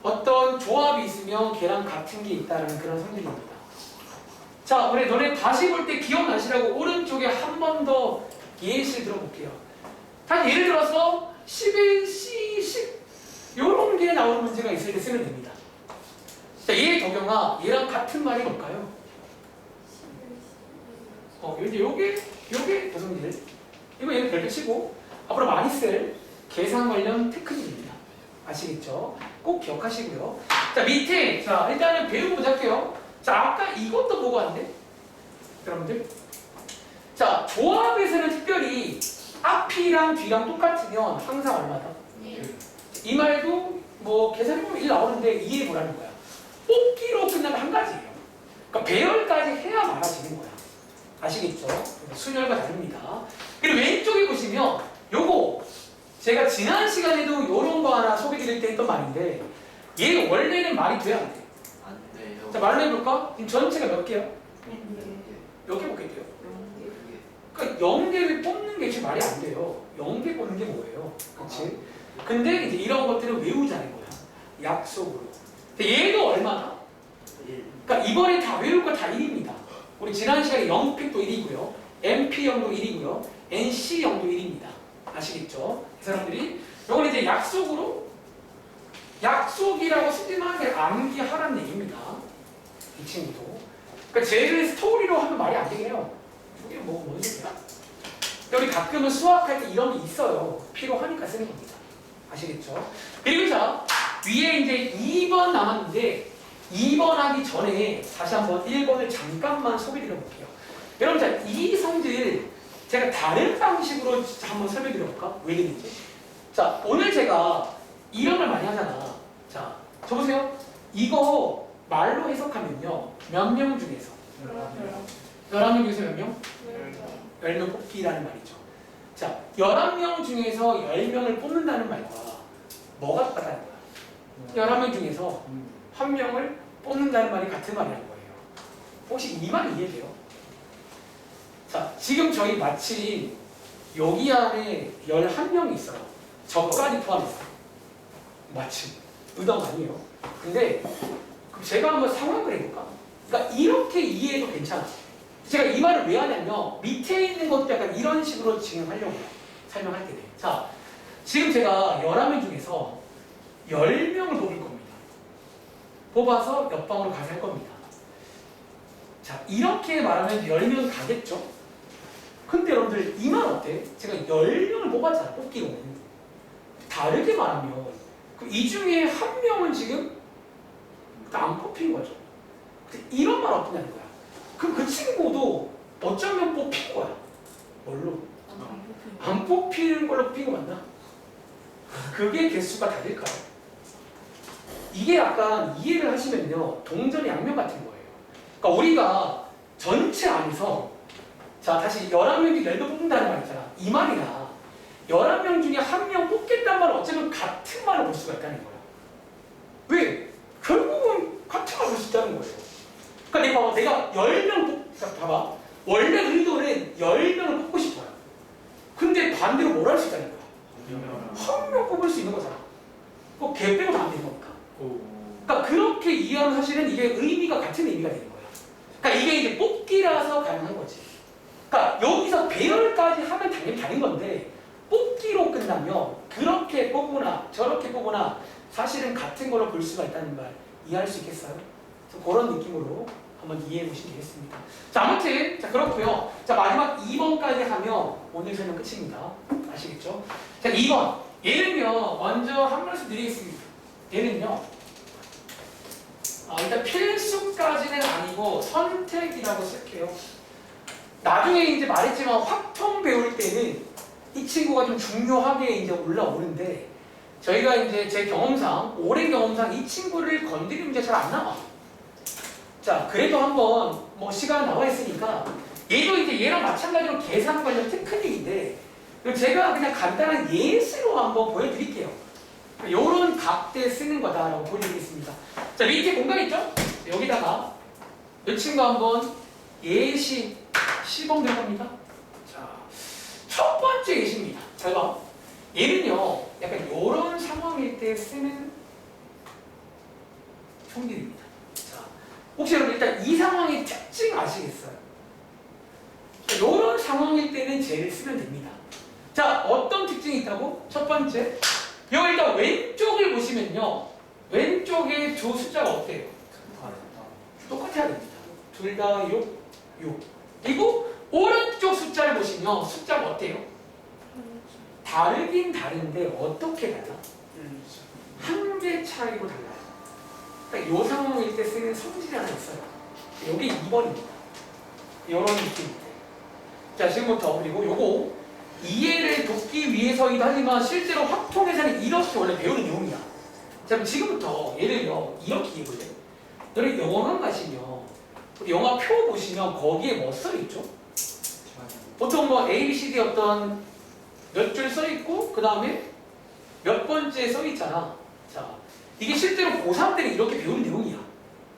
어떤 조합이 있으면 걔랑 같은 게 있다는 그런 성질입니다. 자, 우리 너네 다시 볼 때 기억나시라고 오른쪽에 한 번 더 예시를 들어볼게요. 단 예를 들어서 10의 C10 요런 게 나오는 문제가 있을 때 쓰면 됩니다. 자, 얘 덕영아, 얘랑 같은 말이 뭘까요? 이제 요게 도성질. 이거 얘는 별표 치고 앞으로 많이 쓸 계산 관련 테크닉입니다. 아시겠죠? 꼭 기억하시고요. 자, 밑에 자 일단은 배우고 보자 할게요. 자, 아까 이것도 보고 왔는데 여러분들, 자, 조합에서는 특별히 앞이랑 뒤랑 똑같으면 항상 얼마다? 이 말도 뭐 계산해보면 1 나오는데 이해해보라는 거야. 뽑기로 끝나면 한 가지예요. 그러니까 배열까지 해야 많아지는 거야. 아시겠죠? 순열과 다릅니다. 그리고 왼쪽에 보시면 요거 제가 지난 시간에도 요런 거 하나 소개드릴 때 했던 말인데 얘 원래는 말이 돼야 안 돼. 안 돼요. 자, 말로 해볼까? 지금 전체가 몇 개야? 몇 개 뽑겠대요? 그러니까 0개를 뽑는 게 지금 말이 안 돼요. 0개 뽑는 게 뭐예요? 그치? 근데 이제 이런 것들을 외우자는 거야. 약속으로. 근데 얘도 얼마나? 그러니까 이번에 다 외울 거 다 1입니다. 우리 지난 시간에 0픽도 1이고요. MP형도 1이고요. NC형도 1입니다. 아시겠죠? 이 사람들이 이건 이제 약속으로 약속이라고 쓰지만 암기하라는 얘기입니다. 이 친구도. 그러니까 쟤를 스토리로 하면 말이 안 되게 해요. 이게 뭔 소리야? 우리 가끔은 수학할 때 이런 게 있어요. 필요하니까 쓰는 겁니다. 아시겠죠? 그리고 자, 위에 이제 2번 남았는데 2번 하기 전에 다시 한번 1번을 잠깐만 소개드려 볼게요. 여러분, 자, 이 성질 제가 다른 방식으로 한번 설명드려 볼까? 왜 그런지. 자, 오늘 제가 이런 걸 많이 하잖아. 자, 저 보세요. 이거 말로 해석하면요. 몇 명 중에서 11명 중에서 몇 명? 10명 뽑기라는 말이죠. 자, 11명 중에서 10명을 뽑는다는 말과 뭐가 똑같다는 거야? 11명 중에서 한 명을 뽑는다는 말이 같은 말이라는 거예요. 혹시 이 말 이해돼요? 자, 지금 저희 마침 여기 안에 11명이 있어요. 저까지 포함해서. 마침. 의도가 아니에요. 근데 그럼 제가 한번 상황을 해볼까? 그러니까 이렇게 이해해도 괜찮아. 제가 이 말을 왜 하냐면 밑에 있는 것도 약간 이런 식으로 지금 하려고요. 설명할 때. 자, 지금 제가 11명 중에서 10명을 뽑을 겁니다. 뽑아서 옆방으로 가서 할 겁니다. 자, 이렇게 말하면 10명 가겠죠? 근데 여러분들 이 말 어때? 제가 10명을 뽑았잖아, 뽑기로는. 다르게 말하면 그럼 이 중에 한 명은 지금 안 뽑힌 거죠. 이런 말 어떠냐는 거야. 그럼 그 친구도 어쩌면 뽑힌 거야. 뭘로? 안 뽑히는 걸로 뽑힌 거 맞나? 그게 개수가 다를까요? 이게 약간 이해를 하시면요. 동전의 양면 같은 거예요. 그러니까 우리가 전체 안에서 자, 다시 11명 중에 10명 뽑는다는 말 있잖아. 이 말이나 11명 중에 한 명 뽑겠다는 말은 어쩌면 같은 말을 볼 수가 있다는 거야. 왜? 결국은 같은 말을 볼 수 있다는 거예요. 그러니까 내가 10명 봐봐. 원래 의도는 10명을 뽑고 싶어요. 근데 반대로 뭘 할 수 있다는 거야. 한 명 뽑을 수 있는 거잖아. 그 개 빼고 다 안 되는 거니까. 그러니까 그렇게 이해하면 사실은 이게 의미가 같은 의미가 되는 거야. 그러니까 이게 이제 뽑기라서 가능한 거지. 그러니까 여기서 배열까지 하면 당연히 다른 건데 뽑기로 끝나면 그렇게 뽑거나 저렇게 뽑거나 사실은 같은 걸로 볼 수가 있다는 말 이해할 수 있겠어요? 그래서 그런 느낌으로 한번 이해해 보시면 되겠습니다. 자, 아무튼 자 그렇고요. 자, 마지막 2번까지 하면 오늘 설명 끝입니다. 아시겠죠? 자, 2번 얘는요 먼저 한 말씀 드리겠습니다. 얘는요 일단 필수까지는 아니고 선택이라고 쓸게요. 나중에 이제 말했지만 확통 배울 때는 이 친구가 좀 중요하게 이제 올라오는데 저희가 이제 제 경험상 오랜 경험상 이 친구를 건드리는 문제 잘 안 나와. 자, 그래도 한번 뭐 시간 나와 있으니까 얘도 이제 얘랑 마찬가지로 계산 관련 테크닉인데 제가 그냥 간단한 예시로 한번 보여드릴게요. 요런 각대 쓰는 거다라고 보여드리겠습니다. 자, 밑에 공간 있죠? 여기다가 이 친구 한번 예시 시범 들어갑니다. 자, 첫 번째 예시입니다. 잘 봐. 얘는요, 약간 요런 상황일 때 쓰는 성질입니다. 자, 혹시 여러분 일단 이 상황의 특징 아시겠어요? 이런 상황일 때는 쟤를 쓰면 됩니다. 자, 어떤 특징이 있다고? 첫 번째, 여기 일단 왼쪽을 보시면요. 왼쪽에 두 숫자가 어때요? 똑같아야 됩니다. 둘 다 6, 6. 그리고 오른쪽 숫자를 보시면 숫자가 어때요? 다르긴 다른데 어떻게 달라? 한 개 차이로 달라요. 그러니까 이 상황일 때 쓰는 성질이 하나 있어요. 여기 2번입니다. 이런 느낌인데. 자, 지금부터 그리고 요거 이해를 돕기 위해서이기도 하지만 실제로 확통에서는 이렇게 원래 배우는 내용이야. 자, 그럼 지금부터 예를요 이렇게 이해해볼래요? 너희 영어관 가시면 우리 영화 표 보시면 거기에 뭐 써있죠? 보통 뭐 A, B, C, D 어떤 몇 줄 써있고 그 다음에 몇 번째 써있잖아. 자, 이게 실제로 고3 때는 이렇게 배우는 내용이야.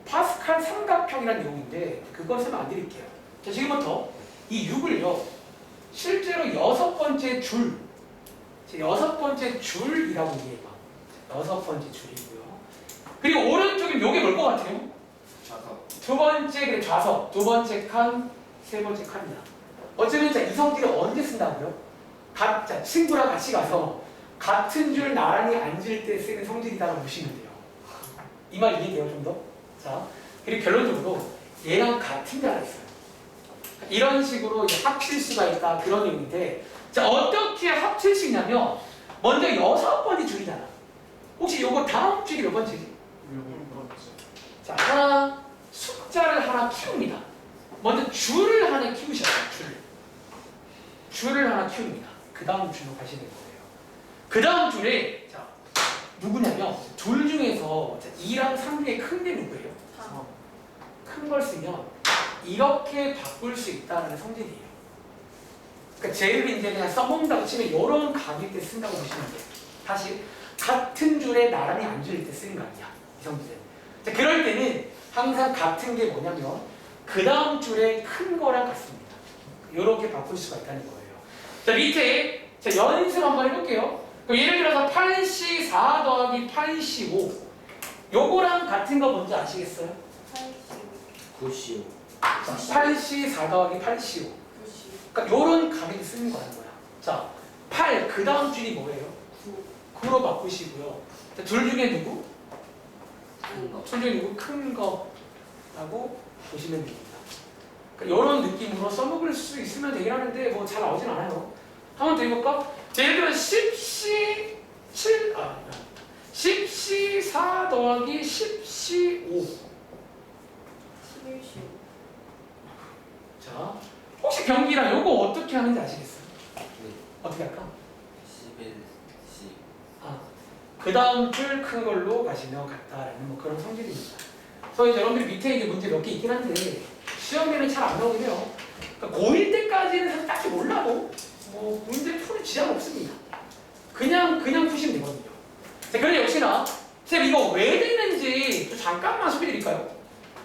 파스칼 삼각형이라는 내용인데 그걸 쓰면 안 드릴게요. 자, 지금부터 이 6을요 실제로 6번째 줄, 6번째 줄이라고 이해해봐. 6번째 줄이고요. 그리고 오른쪽에 요게 뭘 것 같아요? 두 번째 그래 좌석, 두 번째 칸, 세 번째 칸이다. 어쩌면 자, 이 성질을 언제 쓴다고요? 자, 친구랑 같이 가서 같은 줄 나란히 앉을 때 쓰는 성질이다라고 보시면 돼요. 이 말 이해돼요 좀 더? 자, 그리고 결론적으로 얘랑 같은 게 하나 있어요. 이런 식으로 이제 합칠 수가 있다 그런 내용인데, 자, 어떻게 합칠 수 있냐면 먼저 6번째 줄이잖아. 혹시 요거 다음 줄이 몇 번째지? 자, 하나 숫자를 하나 키웁니다. 먼저 줄을 하나 키우셔요. 줄을 하나 키웁니다. 그 다음 줄로 가시는 거예요. 그 다음 줄에 자 누구냐면 둘 중에서 2랑 3 중에 큰 게 누구예요? 큰 걸 쓰면 이렇게 바꿀 수 있다는 성질이에요. 그러니까 쟤를 이제 그냥 써먹는다고 치면 이런 각일 때 쓴다고 보시면 돼요. 다시 같은 줄에 나란히 앉을 때 쓰는 거 아니야. 이 성질은. 자, 그럴 때는 항상 같은 게 뭐냐면 그 다음 줄에 큰 거랑 같습니다. 이렇게 바꿀 수가 있다는 거예요. 자, 밑에 자, 연습 한번 해볼게요. 그럼 예를 들어서 8C 4 더하기 8C 5 요거랑 같은 거 뭔지 아시겠어요? 9시요. 8C 4 더하기 8C 5 그러니까 요런 가격이 쓰는 거라는 거야. 자, 8 그 다음 줄이 뭐예요? 9로 바꾸시고요. 자, 둘 중에 누구? 둘 중에 누구? 큰 거라고 보시면 됩니다. 그러니까 이런 느낌으로 써먹을 수 있으면 되긴 하는데 뭐 잘 나오진 않아요. 한 번 더 해볼까? 예를 들어 10C 4 더하기 10C 5 11시. 자, 혹시 경기랑 요거 어떻게 하는지 아시겠어요? 어떻게 할까? 11시. 그 다음 줄 큰 걸로 가시면 같다라는 뭐 그런 성질입니다. 그래서 이제 여러분들이 밑에 이제 문제 몇 개 있긴 한데 시험에는 잘 안 나오긴 해요. 그러니까 고1 때까지는 사실 딱히 몰라도 뭐 문제 푸는 지장 없습니다. 그냥 푸시면 되거든요. 자, 그런데 역시나 쌤 이거 왜 되는지 좀 잠깐만 소개드릴까요?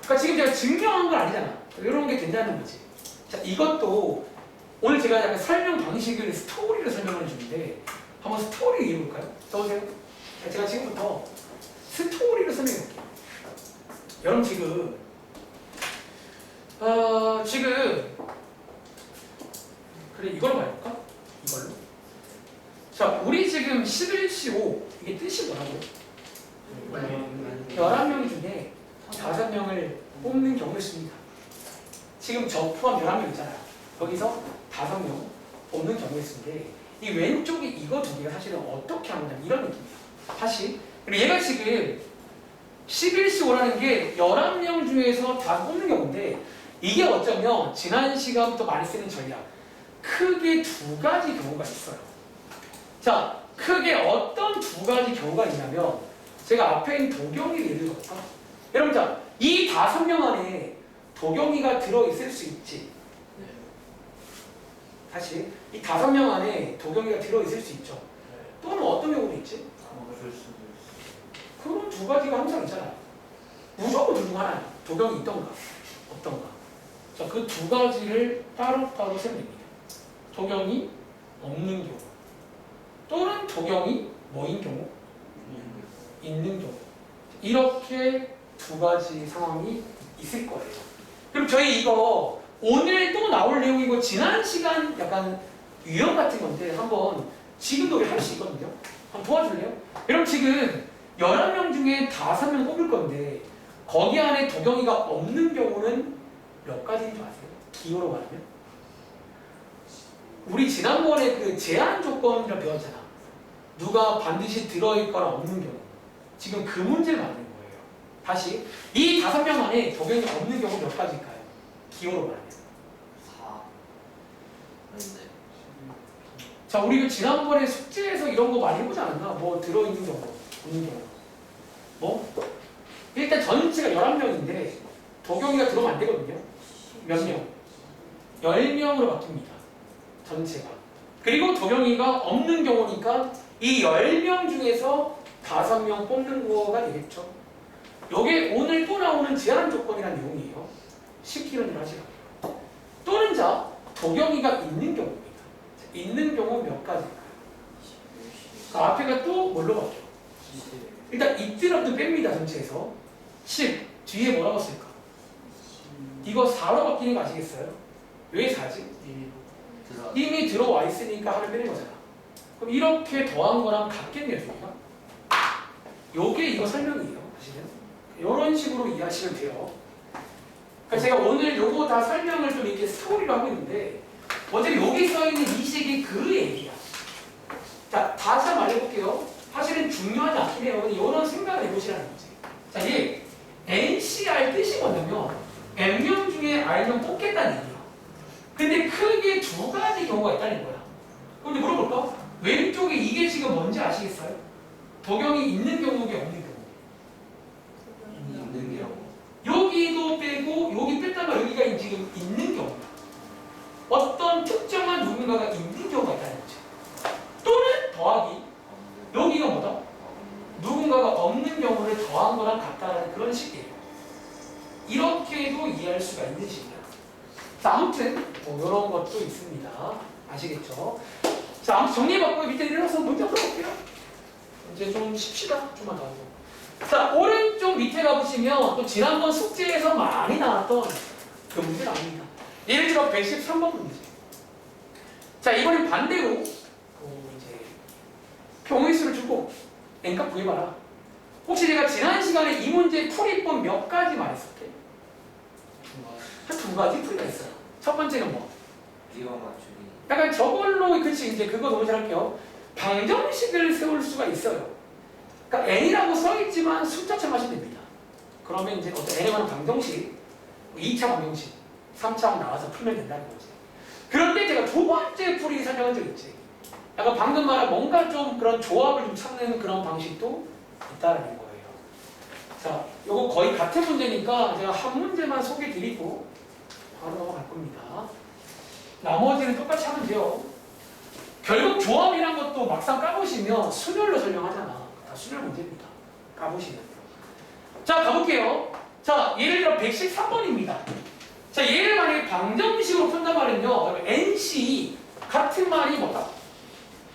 그러니까 지금 제가 증명한 건 아니잖아. 이런 게 된다는 거지. 자, 이것도 오늘 제가 약간 설명 방식을 스토리로 설명을 해주는데 한번 스토리 이해해볼까요? 써보세요. 자, 제가 지금부터 스토리로 설명해볼게요. 여러분 지금 그래 이걸로 말해볼까? 이걸로. 자, 우리 지금 11C 5 이게 뜻이 뭐라고요? 11명 중에 5명을 뽑는 경우를 씁니다. 지금 저 포함 11명이잖아요. 여기서 5명 뽑는 경우를 쓰는데 이 왼쪽에 이거 두 개가 사실은 어떻게 하느냐 이런 느낌이에요. 다시. 그리고 얘가 지금 11C 5라는 게 11명 중에서 다 뽑는 경우인데 이게 어쩌면 지난 시간부터 많이 쓰는 전략 크게 두 가지 경우가 있어요. 자, 크게 어떤 두 가지 경우가 있냐면 제가 앞에 있는 도경이를 예를 들어서 여러분 자, 이 5명 안에 도경이가 들어있을 수 있지. 다시 이 5명 안에 도경이가 들어있을 수 있죠. 또는 어떤 경우도 있지? 그런 두 가지가 항상 있잖아요. 무조건 둘 중 하나야. 도경이 있던가 없던가. 자, 그 두 가지를 따로따로 세면 됩니다. 도경이 없는 경우 또는 도경이 뭐인 경우? 있는 경우. 이렇게 두 가지 상황이 있을 거예요. 그럼 저희 이거 오늘 또 나올 내용이고 지난 시간 약간 유형 같은 건데 한번 지금도 우리 할 수 있거든요. 한번 도와줄래요? 여러분 지금 11명 중에 5명 뽑을 건데 거기 안에 도경이가 없는 경우는 몇 가지인 줄 아세요? 기호로 말하면? 우리 지난번에 그 제한 조건이라 배웠잖아. 누가 반드시 들어있거나 없는 경우. 지금 그 문제를 만든 거예요. 다시 이 5명 안에 도경이 없는 경우 몇 가지일까요? 기호로 말하면. 4. 아닌데. 자, 우리 그 지난번에 숙제에서 이런 거 많이 해보지 않았나? 뭐 들어있는 경우, 없는 경우. 뭐? 일단 전체가 11명인데 도경이가 들어오면 안 되거든요. 몇 명? 10명으로 바뀝니다. 전체가. 그리고 도경이가 없는 경우니까 이 10명 중에서 5명 뽑는 거가 되겠죠. 이게 오늘 또 나오는 제한 조건이라는 내용이에요. 시키는 일 하시라고요. 또는 자, 도경이가 있는 경우입니다. 있는 경우 몇 가지일까요? 그 앞에가 또 뭘로 바뀌어? 일단 이때부터 뺍니다. 전체에서 10 뒤에 뭐라고 쓸까? 이거 4로 바뀌는 거 아시겠어요? 왜 4지? 들어. 이미 들어와 있으니까 하나 빼는 거잖아. 그럼 이렇게 더한 거랑 같겠네요, 저희가. 요게 이거 설명이에요. 사실은. 이런 식으로 이해하시면 돼요. 그러니까 제가 오늘 요거 다 설명을 좀 이렇게 스토리로 하고 있는데 어차피 여기 써있는 이 식이 그 얘기야. 자, 다시 한번 말해볼게요. 사실은 중요하지 않긴 해요. 이런 생각을 해보시라는 거지. 자, 이 NCR 뜻이 뭐냐면 M명 중에 R명 뽑겠다는 얘기야. 근데 크게 두 가지 경우가 있다는 거야. 그럼 이제 물어볼까? 왼쪽에 이게 지금 뭔지 아시겠어요? 도경이 있는 경우게 없는 경우. 있는 경우. 여기도 빼고 여기 뺐다가 여기가 지금 있는 경우. 어떤 특정한 누군가가 있는 경우가 있다는 거죠. 또는 더하기. 여기가 뭐다? 누군가가 없는 경우를 더한 거랑 같다라는 그런 식이에요. 이렇게도 이해할 수가 있는 식이야. 자, 아무튼 뭐 이런 것도 있습니다. 아시겠죠? 자, 아무튼 정리해봤고 밑에 내려서 문제 풀어볼게요. 이제 좀 쉽시다. 좀만 더 하고. 자, 오른쪽 밑에 가보시면 또 지난번 숙제에서 많이 나왔던 그 문제 나옵니다. 예를 들어 113번 문제. 자, 이번엔 반대로 이제 병의수를 주고 n값 구해봐라. 혹시 제가 지난 시간에 이 문제 풀이법 몇 가지 말했을게? 한 2가지 풀이가 있어요. 첫 번째는 뭐? 비워 맞추기. 약간 저걸로 그치 이제 그거 너무 잘할게요. 방정식을 세울 수가 있어요. 그러니까 n이라고 써있지만 숫자처럼 하시면 됩니다. 그러면 이제 어떤 n에 관한 방정식, 2차 방정식, 3차 나와서 풀면 된다는 거지. 그런데 제가 두 번째 풀이 설명한 적 있지. 약간 방금 말한 뭔가 좀 그런 조합을 좀 찾는 그런 방식도 있다는 거예요. 자, 요거 거의 같은 문제니까 제가 한 문제만 소개드리고 바로 넘어갈 겁니다. 나머지는 똑같이 하면 돼요. 결국 조합이란 것도 막상 까보시면 순열로 설명하잖아. 다 순열 문제입니다. 까보시면. 자, 가볼게요. 자, 예를 들어 113번입니다. 자, 얘를 만약에 방정식으로 푼단 말은요. NC 같은 말이 뭐다?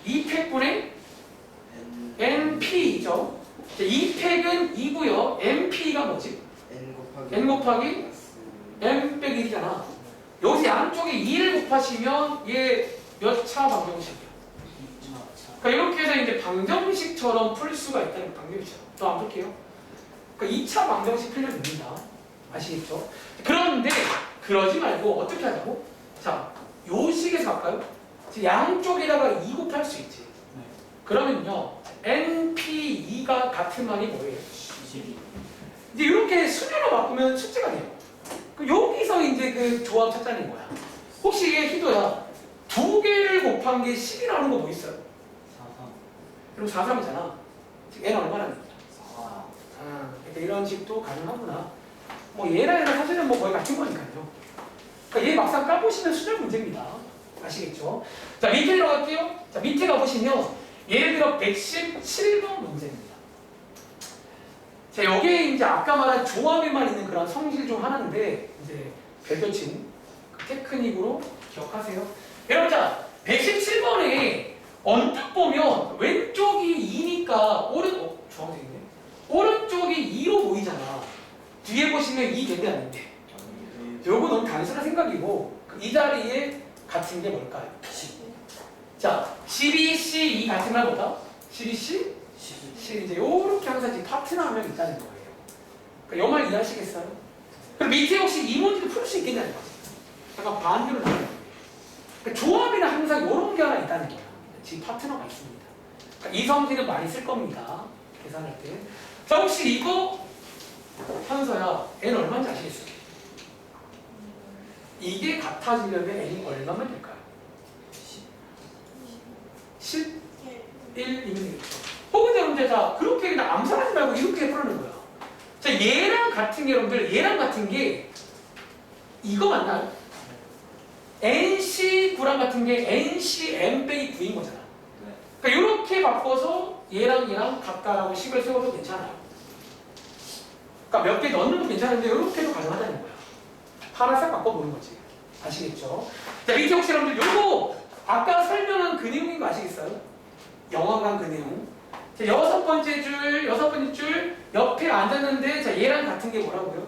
2팩분의 NP죠. 2팩은 2고요. NP가 뭐지? N 곱하기 M 빼기 1이잖아. 여기서 양쪽에 2를 곱하시면 얘 몇 차 방정식이야? 그러니까 이렇게 해서 이제 방정식처럼 풀 수가 있다는 방정식이죠. 또 안 볼게요. 그러니까 2차 방정식 풀면 됩니다. 아시겠죠? 그런데 그러지 말고 어떻게 하자고? 자, 요 식에서 할까요? 양쪽에다가 2 곱할 수 있지. 네. 그러면요, NP2가 같은 말이 뭐예요? 22. 이제 이렇게 수열로 바꾸면 숙제가 돼요. 여기서 이제 그 조합 찾자는 거야. 혹시 이게 희도야, 2개를 곱한 게 10이라는 거 뭐 있어요? 43. 그럼 43이잖아. 지금 얘는 얼마나 됩니까? 4. 그러니까 이런 식도 가능하구나. 뭐 얘랑 얘랑 사실은 뭐 거의 같은 거니까요. 그러니까 얘 막상 까보시면 수열 문제입니다. 아시겠죠? 자, 밑에 들어갈게요. 자, 밑에 가보시면 예를 들어 117번 문제입니다. 자, 여기에 이제 아까 말한 조합에만 있는 그런 성질 중 하나인데 이제 별표친 그 테크닉으로 기억하세요. 여러분, 자, 117번에 언뜻 보면 왼쪽이 2니까 주황색이네. 오른쪽이 2로 보이잖아. 이 된대 안 된대? 요거 너무 단순한 생각이고 이 자리에 같은 게 뭘까요? 10. 자, 12C 같은 말 뭐다? 12C? 10 이제 요렇게 항상 지금 파트너 한 명 있다는 거예요. 그러니까 요 말 이해하시겠어요? 그럼 밑에 혹시 이 문제도 풀 수 있겠냐는 거지. 약간 반대로 나가는 거예요. 그러니까 조합에는 항상 요런 게 하나 있다는 거야. 지금 파트너가 있습니다. 그러니까 이 성질은 많이 쓸 겁니다. 계산할 때. 자, 혹시 이거 현서야, n 얼마인지 아시겠어요? 이게 같아지려면 n이 얼마면 될까요? 11이면 되겠죠. 혹은 이제 자 그렇게 그냥 암산하지 말고 이렇게 풀어내는 거야. 자 얘랑 같은 게 여러분들 얘랑 같은 게 이거 맞나요? NC9랑 같은 게 NCM 빼기 9인 거잖아. 그러니까 이렇게 바꿔서 얘랑 같다라고 식을 세워도 괜찮아요. 그러니까 몇 개 넣는 건 괜찮은데 이렇게도 가능하다는 거야. 하나 싹 바꿔보는 거지. 아시겠죠? 자 밑에 혹시 여러분들 요거 아까 설명한 그 내용인 거 아시겠어요? 영화관 그 내용. 자, 여섯 번째 줄 옆에 앉았는데 자 얘랑 같은 게 뭐라고요?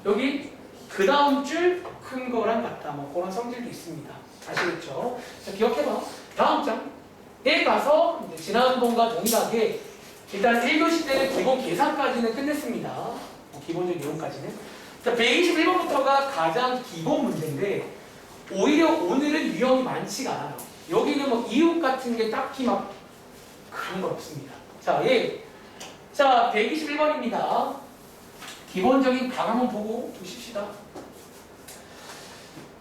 여기 그 다음 줄 큰 거랑 같다. 뭐 그런 성질도 있습니다. 아시겠죠? 자 기억해봐. 다음 장에 가서 이제 지난번과 동일하게 일단 1교시 때는 기본 계산까지는 끝냈습니다. 뭐 기본적인 내용까지는. 자 121번부터가 가장 기본 문제인데 오히려 오늘은 유형이 많지가 않아요. 여기는 뭐 이웃 같은 게 딱히 막 그런 건 없습니다. 자, 예. 자, 121번입니다. 기본적인 강 한번 보고 두십시다.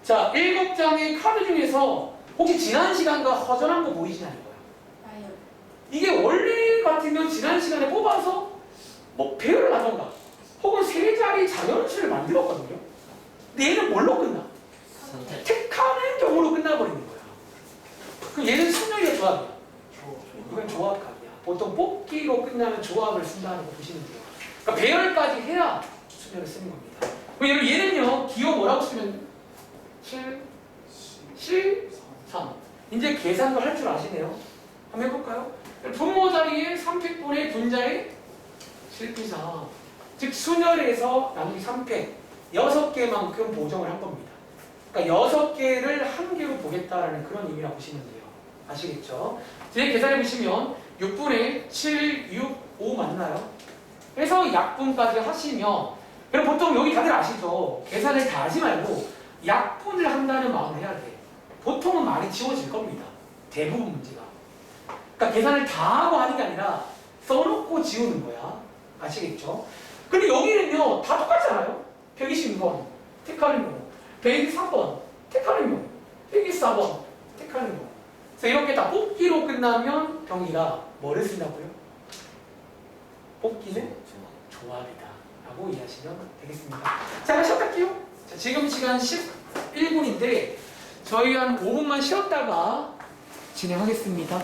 자, 7장의 카드 중에서 혹시 지난 시간과 허전한 거 보이시냐는 거예요. 아요. 이게 원래 같으면 지난 시간에 뽑아서 뭐 배열을 하던가 혹은 세 자리 자연수를 만들었거든요. 근데 얘는 뭘로 끝나? 선택. 택하는 경우로 끝나버리는 거야. 그럼 얘는 순열이야, 조합이야? 이건 조합각이야. 보통 뽑기로 끝나면 조합을 쓴다는 거 보시면 돼요. 그러니까 배열까지 해야 순열을 쓰는 겁니다. 그럼 얘는요, 기호 뭐라고 쓰면 7, 3. 이제 계산도 할 줄 아시네요. 한번 해볼까요? 분모 자리에 3팩분의 분자에 7p3. 즉 순열에서 나누기 3팩 6개만큼 보정을 한 겁니다. 그러니까 6개를 한 개로 보겠다라는 그런 의미라고 보시면 돼요. 아시겠죠? 이제 계산해 보시면 6분의 7, 6, 5 맞나요? 해서 약분까지 하시면 그럼 보통 여기 다들 아시죠? 계산을 다 하지 말고 약분을 한다는 마음을 해야 돼. 보통은 많이 지워질 겁니다. 대부분 문제가. 그러니까 계산을 다 하고 하는 게 아니라 써놓고 지우는 거야. 아시겠죠? 근데 여기는요 다 똑같잖아요. 126번 택하는 경우 123번 택하는 경우 124번 택하는 경우. 그래서 이렇게 다 뽑기로 끝나면 경희가 뭐를 쓴다고요? 뽑기는 조합이다 라고 이해하시면 되겠습니다. 자, 시작할게요. 자, 지금 시간 11분인데 저희 한 5분만 쉬었다가 진행하겠습니다.